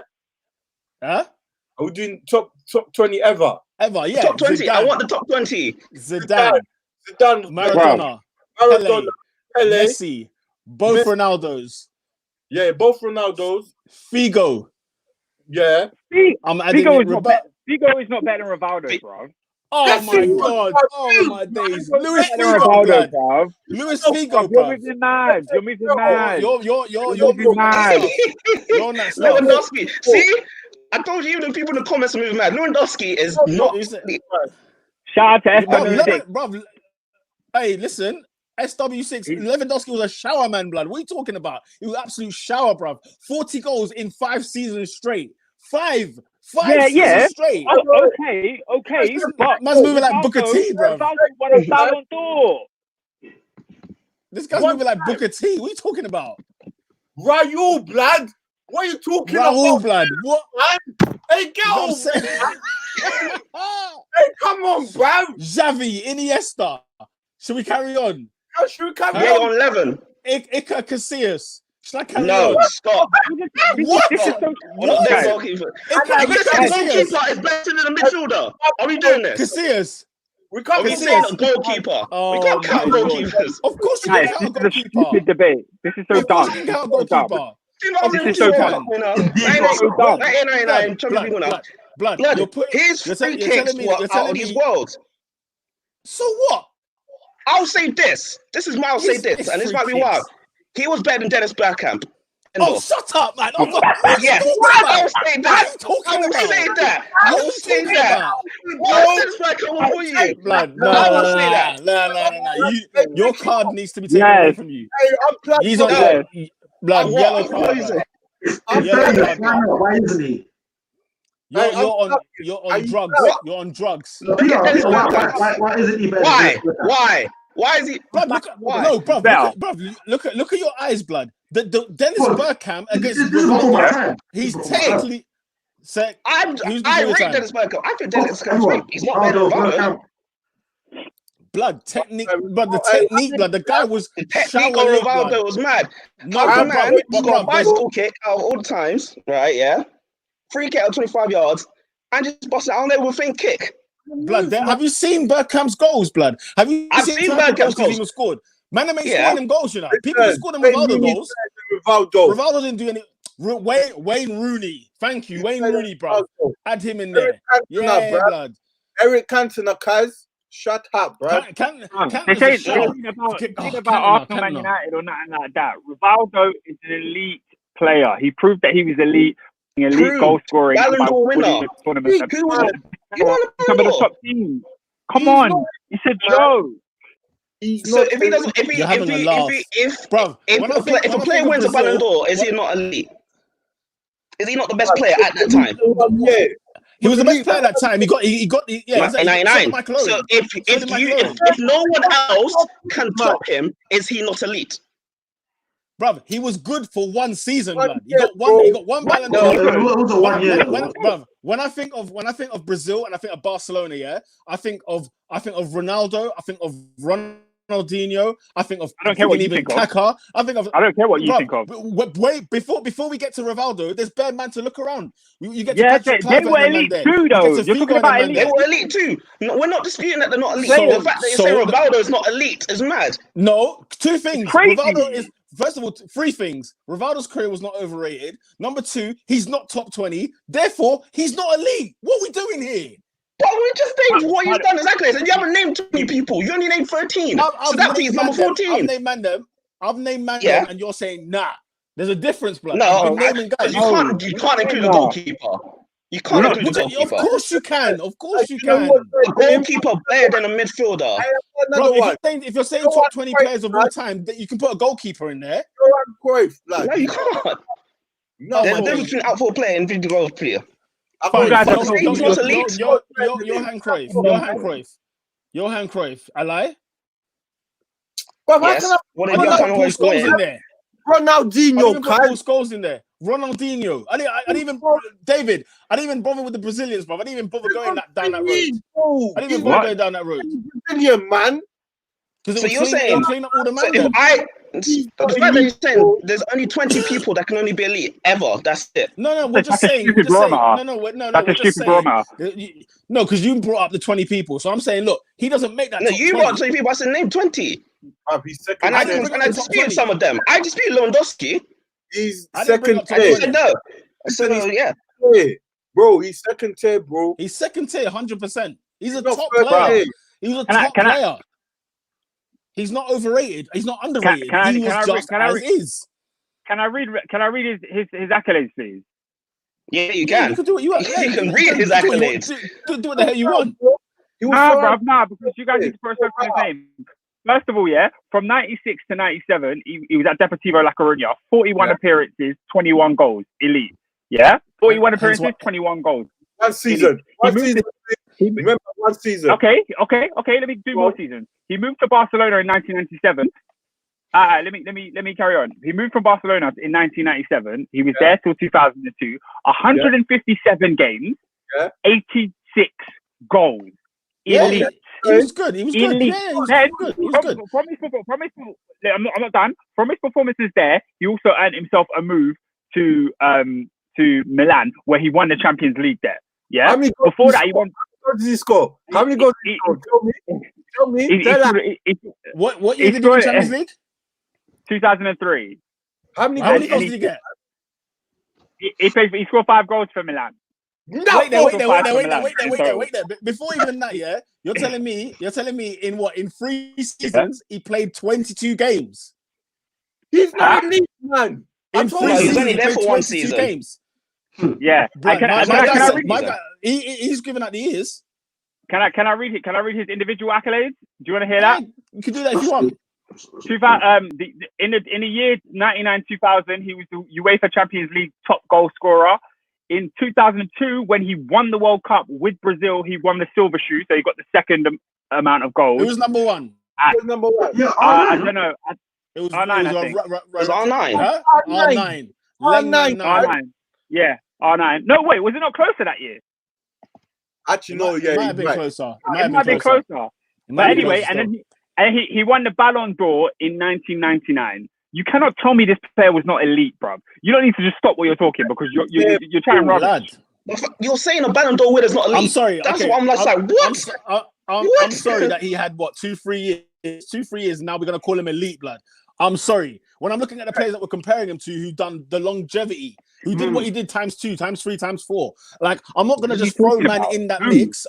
Huh? Are we doing top 20 ever? Ever, yeah. Top 20. I Zidane. want the top 20. Zidane. Zidane, Maradona. Maradona, Pele. Messi. Both Messi. Ronaldos. Yeah, both Ronaldos. Figo. Yeah. I'm adding Figo it. is not better. Figo is not better than Rivaldo, bro. Oh That's my it. God. Oh my days. Luis Better than Figo, Rivaldo, blood. bro. Luis Figo, You're bro. moving mad. You're moving mad. You're moving mad. You're on that stuff. Lewandowski. See? I told you, even the people in the comments are moving mad. Lewandowski is not. Shout out to Bro, SW6. hey, listen. SW6, Lewandowski was a shower man, blood. What are you talking about? He was absolute shower, bruv. 40 goals in 5 seasons straight. Five seasons straight. Oh, okay. But Man's moving like Booker T, bruv. Rivaldo won a Ballon d'Or. This guy's moving like Booker T. What are you talking about? Raul, blood. What are you talking Raul, about? blood. What? Hey, get You know what I'm on. saying? Hey, come on, bruv. Xavi, Iniesta. Should we carry on? How should we come Yeah, on 11. Iker Casillas. Shall I carry No, on? stop. What? This is so We're not doing What? goalkeeper. If- I'm gonna say the Casillas. goalkeeper is better than the midfielder. Are we doing this? Casillas. We can't Are we be saying Casillas. a goalkeeper? We Oh can't count my Lord. goalkeepers. Of course you guys, can count a this is a goalkeeper. stupid debate. This is so Of course dumb. you can This count is a so dumb. goalkeeper. This is so dumb. Blood, 1999 Champions League winner. blood. Blood, You're putting. his You're, free you're kicks telling me. were You're out telling of his me. world. So what? I'll say this. I'll say this, and this might be why. He was better than Dennis Bergkamp. Oh, shut up, man! Oh, what Yes, are you talking I will about? say What are that. you talking I will about? say that. I What are will you say talking that. about? What Dennis Bergkamp for you? Blood, no, I will no, say that. no. Your card needs to be taken Yes. away from you. Hey, I'm plugged He's for on Yes. blood, What? yellow What card, is blood. it? In Yellow fairness, card, why blood. not? Why isn't he? You're Hey, I'm on plugged. you're Are on you drugs. plugged? You're on drugs. Peter, Dennis why, Bergkamp. why isn't he better? Why? Than Why? Why is he? Blood, look at Why? no, bruv, Better. look at your eyes, blood. The Dennis Well, Bergkamp against This is before my Ronaldo, time. he's This is before my time. technically say I who's before your rate time? Dennis Bergkamp. I think Dennis Bergkamp's Everyone. great. He's not better than Ronaldo. Blood technique, but the technique, blood. The guy was The technique shower of league, Ronaldo blood. was mad. No, Our but man bruv, got a bruv, bicycle kick out all the times, right? Yeah, free kick out 25 yards, and just bust it out there with a faint kick. blood. Have you seen Bergkamp's goals, blood? Have you I've seen seen some of the Bergkamp's goals he's goals. even scored? Man, them ain't Yeah. scoring them goals, you know. People just scored them Ronaldo goals. Rivaldo. Ronaldo didn't do any. Wayne Rooney, thank you, Wayne Rooney, bro. Add him in there. Yeah, blood. Eric Cantona, cuz. Shut up, bro. This ain't about Arsenal, Man United, or nothing like that. Rivaldo is an elite player. He proved that he was elite goal scoring. Ballon d'Or winner. Tournament. Who was it? You won a Some of Ballon the d'Or. top teams. Come on, it's a joke. So if he doesn't, You're having a laugh. Bruv, if a player wins a Ballon d'Or, is he not elite? Is he not the best player at that time? Yeah. He was the best player at that time. He got yeah. In 99. So if no one else can top him, is he not elite? Bruv, he was good for one season, blood. He got one Ballon d'Or. It was a 1 year. Bruv, when I think of Brazil and I think of Barcelona, yeah, I think of Ronaldo, I think of Ronaldinho, I think of I don't care what you think of. Kaká. I don't care what you think of. Wait, before we get to Rivaldo, there's bare man to look around. You get to Yeah, Patrick they Kluivert were and them elite there. too, though. You get to You're Figo talking and about them elite. They there. were elite too. No, we're not disputing that they're not elite. So- The fact that you say so- Rivaldo is not elite is mad. No, two things. Crazy. Rivaldo is, first of all, three things. Rivaldo's career was not overrated. Number two, he's not top 20. Therefore, he's not elite. What are we doing here? But we just named what he's done exactly. And you haven't named 20 people. You only named 13. So that means number 14. I've named man them, Yeah. and you're saying, nah. There's a difference, blood. No, I've been naming guys. you can't include the goalkeeper. You can't include the Of goalkeeper. course you can. Of course you You know can. what? The goalkeeper better than a midfielder. Bro, Another one. if you're saying top 20 players of all time, that you can put a goalkeeper in there. Johan Cruyff, like, No, you can't. no, There's a my difference days. between outfield player and individual player. Fine. guys are saying he's not elite. Johan Cruyff. I lie? But how Yes. can What I did didn't Johan put Paul Cruyff Scholes in score? there. Ronaldinho, Paul cuz? Scholes in there. Ronaldinho. I didn't even David. I didn't even bother with the Brazilians, bro. I didn't even bother going down that road. I didn't even bother going down that road. Brazilian, man. Because So you're saying, clean up all the so man. if them. the fact that you're saying there's only 20 people that can only be elite ever, that's it. No, we're just That's a saying. stupid barometer. No, That's we're a just stupid saying. barometer. No, because you brought up the 20 people. So I'm saying, look, he doesn't make that No, top you 20. brought 20 people. I said name 20. He's second. And I didn't bring up the top disputed 20. some of them. I disputed Lewandowski. He's I didn't bring second up top And you tier. 20. said no. So, yeah. tier. Bro, he's second tier, bro. He's second tier, 100%. He's a Not top first player. tier. He was a Can I- top player. He's not overrated. He's not underrated. can I- He can I was read- just can I as read- is. Can I read his accolades, please? Yeah, you Yeah, can. you can do what you want. You can read his accolades. Do what the hell you want. He was Nah, fine. bruv, because you guys need to put respect on his name. First of all, yeah, from 96 to 97, he was at Deportivo La Coruña. 41 appearances, 21 goals. Elite. Yeah? 41 appearances, 21 goals. One season. One moved season. Remember one season. Okay. Let me do more seasons. He moved to Barcelona in 1997. Let me carry on. He moved from Barcelona in 1997. He was there till 2002. 157 games, 86 goals. Yeah, elite. he was good. He was good. Elite. Yeah, he was Then, good. He was good. I'm not done. From his performances there, he also earned himself a move to Milan, where he won the Champions League there. Yeah. How many goals Before that, he won. did he score? How many goals did he score? Tell me. What year did he win Champions League? 2003. How many How goals many goals did he get? He scored 5 goals for Milan. Wait there. Before even that, yeah, you're telling me in 3 seasons he played 22 games. He's not elite, man. In 3 He's seasons, only he there played for 1 22 season. games. Yeah. He's giving out the years. Can I read his individual accolades? Do you want to hear that? You can do that if you want. In the year 99-2000, he was the UEFA Champions League top goal scorer. In 2002, when he won the World Cup with Brazil, he won the silver shoe, so he got the second amount of goals. Who was number one? Yeah, I don't know. It was R9, I think. It was R9. Huh? R9. R9. Yeah, R9. No, wait, was it not closer that year? Actually, no, yeah. It might have been closer. It might have been closer. But anyway, and then he won the Ballon d'Or in 1999. You cannot tell me this player was not elite, bro. You don't need to just stop what you're talking because you're trying to rubbish. You're saying a Ballon d'Or winner's not elite. I'm sorry. That's okay. what I'm like. What? I'm sorry that he had 2-3 years. 2-3 years. Now we're gonna call him elite, blood. I'm sorry. When I'm looking at the players that we're comparing him to, who done the longevity, who did what he did times 2, times 3, times 4. Like I'm not gonna just throw man in that mix.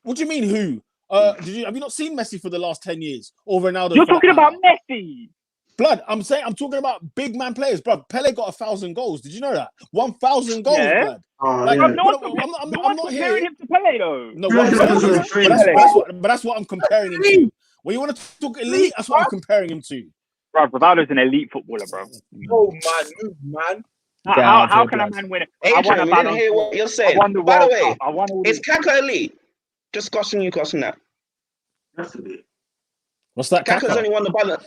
What do you mean who? Have you not seen Messi for the last 10 years or Ronaldo? You're talking about Messi. Blood, I'm talking about big man players, bro. Pele got 1,000 goals. Did you know that? 1,000 goals, blood. I'm not comparing him to Pele though. No, but that's what I'm comparing him to. When you want to talk elite, that's what I'm comparing him to. Bro, Rivaldo's an elite footballer, bro. Oh man. How can a man win it? Hey, we didn't hear what you're saying. By the way, is Kaka elite? Just question that. That's elite. What's that? Kaka's only won the Ballon.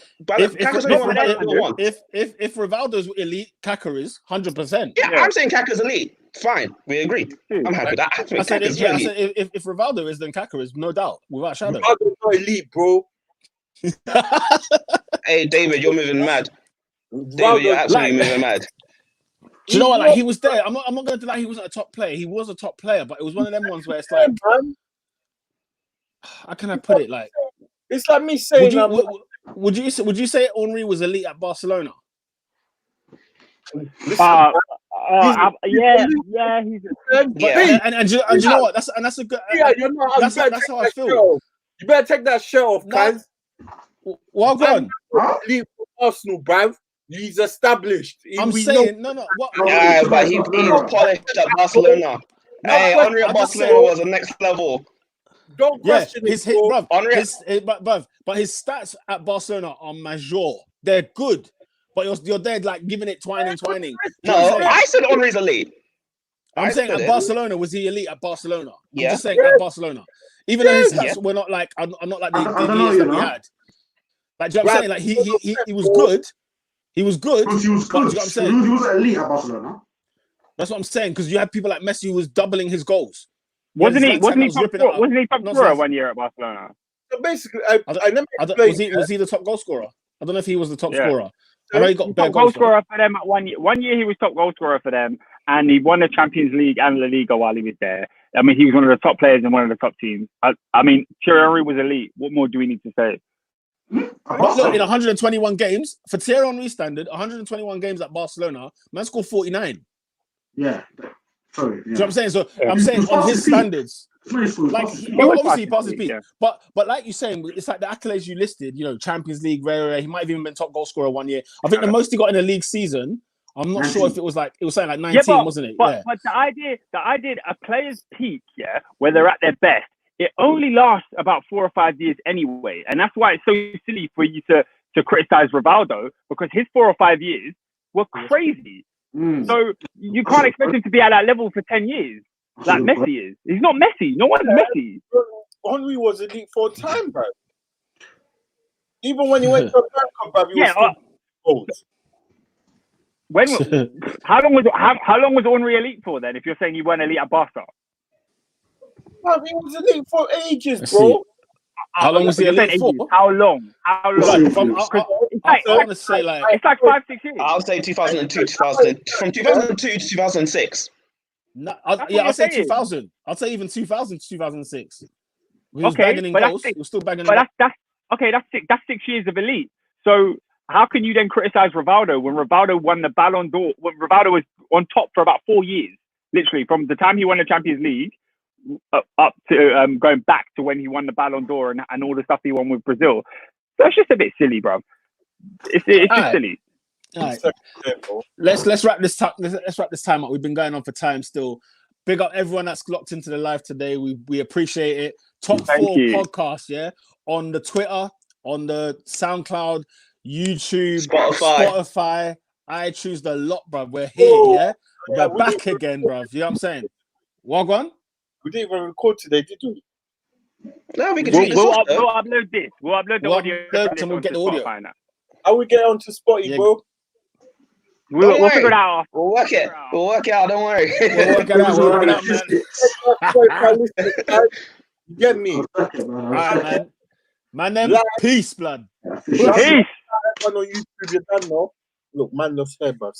Kaka's only won the Ballon d'Or once. If Rivaldo's elite, Kaka is 100%. Yeah, I'm saying Kaka's elite. Fine, we agree. I'm happy with that. I said if Rivaldo is, then Kaka is, no doubt, without shadow. Rivaldo's not elite, bro. Hey, David, you're moving mad. David, you're absolutely moving mad. Do you know what? Like he was there. I'm not going to deny he wasn't a top player. He was a top player, but it was one of them ones where it's like, how can I put it? Like, it's like me saying, would you say Henry was elite at Barcelona? Yeah, he's. And you know what? That's a good. Yeah, you're not. That's how I feel. You better take that shirt off, guys. Well, go on. Leave Arsenal, bruv. He's established. I'm saying no. Yeah, but he was polished at Barcelona. Hey, Henry at Barcelona was the next level. Don't question but his stats at Barcelona are major. They're good, but you're there like giving it twining. No, I said Henry's elite. I'm saying at Barcelona, was he elite at Barcelona? I'm just saying at Barcelona. Even though his stats were not like, I'm not like the years that we had. Like, do you know what I'm saying? Like he was good. He was good. He was good. He was elite at Barcelona. That's what I'm saying, because you had people like Messi who was doubling his goals. Wasn't he top scorer 1 year at Barcelona? So basically, was he the top goal scorer? I don't know if he was the top scorer. I know he got top goal scorer for them at 1 year. 1 year he was top goal scorer for them, and he won the Champions League and La Liga while he was there. I mean, he was one of the top players in one of the top teams. I mean, Thierry Henry was elite. What more do we need to say? But look, in 121 games, for Thierry Henry's standard, 121 games at Barcelona, man scored 49. Yeah. Sorry. Yeah. Do you know what I'm saying? So I'm saying on his standards, like obviously he passes peak, but like you're saying, it's like the accolades you listed. You know, Champions League, rare. He might have even been top goal scorer 1 year. I think the most he got in a league season. I'm not sure if it was something like 19, wasn't it? But the idea, a player's peak, where they're at their best, it only lasts about 4 or 5 years anyway, and that's why it's so silly for you to criticize Rivaldo, because his 4 or 5 years were crazy. So you can't expect him to be at that level for 10 years, like Messi is. He's not Messi. No one's Messi. Henry was elite for a time, bro. Even when he went to the Cup, he was still goals. How long was Henry elite for then? If you're saying he weren't elite at Barca, Man, he was elite for ages, Let's bro. see. How long was he You're saying elite for? ages. How long? How Let's long? see. From, It's I want to say like It's like 5-6 years. I'll say 2002, from 2002 to 2006. no, That's what yeah, I'll you're say saying. 2000. I'll say even 2000 to 2006. He was Okay, bagging in but that's goals. six. He was still bagging in But goals. that's okay. That's 6 years of elite. So how can you then criticize Rivaldo when Rivaldo won the Ballon d'Or? When Rivaldo was on top for about 4 years, literally from the time he won the Champions League up to going back to when he won the Ballon d'Or and all the stuff he won with Brazil. So it's just a bit silly, bro. It's just Alright. silly. All right. Let's wrap this time. Let's wrap this time up. We've been going on for time still. Big up everyone that's locked into the live today. We appreciate it. Top Thank 4 you. podcast, yeah, on the Twitter, on the SoundCloud, YouTube, Spotify. I choose the lot, bruv. We're here, yeah. We're back again, bruv. You know what I'm saying? Wagwan? We didn't even record today, did we? No, we can We'll treat this off, though. upload this. We'll upload the We'll audio. upload and we'll get the audio. Spotify now. How we get onto Spotty, Yeah. bro? We'll worry. figure it out. We'll work it. We'll work it out. Don't worry. We'll work it out. We'll work it out, man. You get me? All right, man. Man, them Like- peace, blood. Peace. Everyone on YouTube, you don't know. Look, man, loves hair, but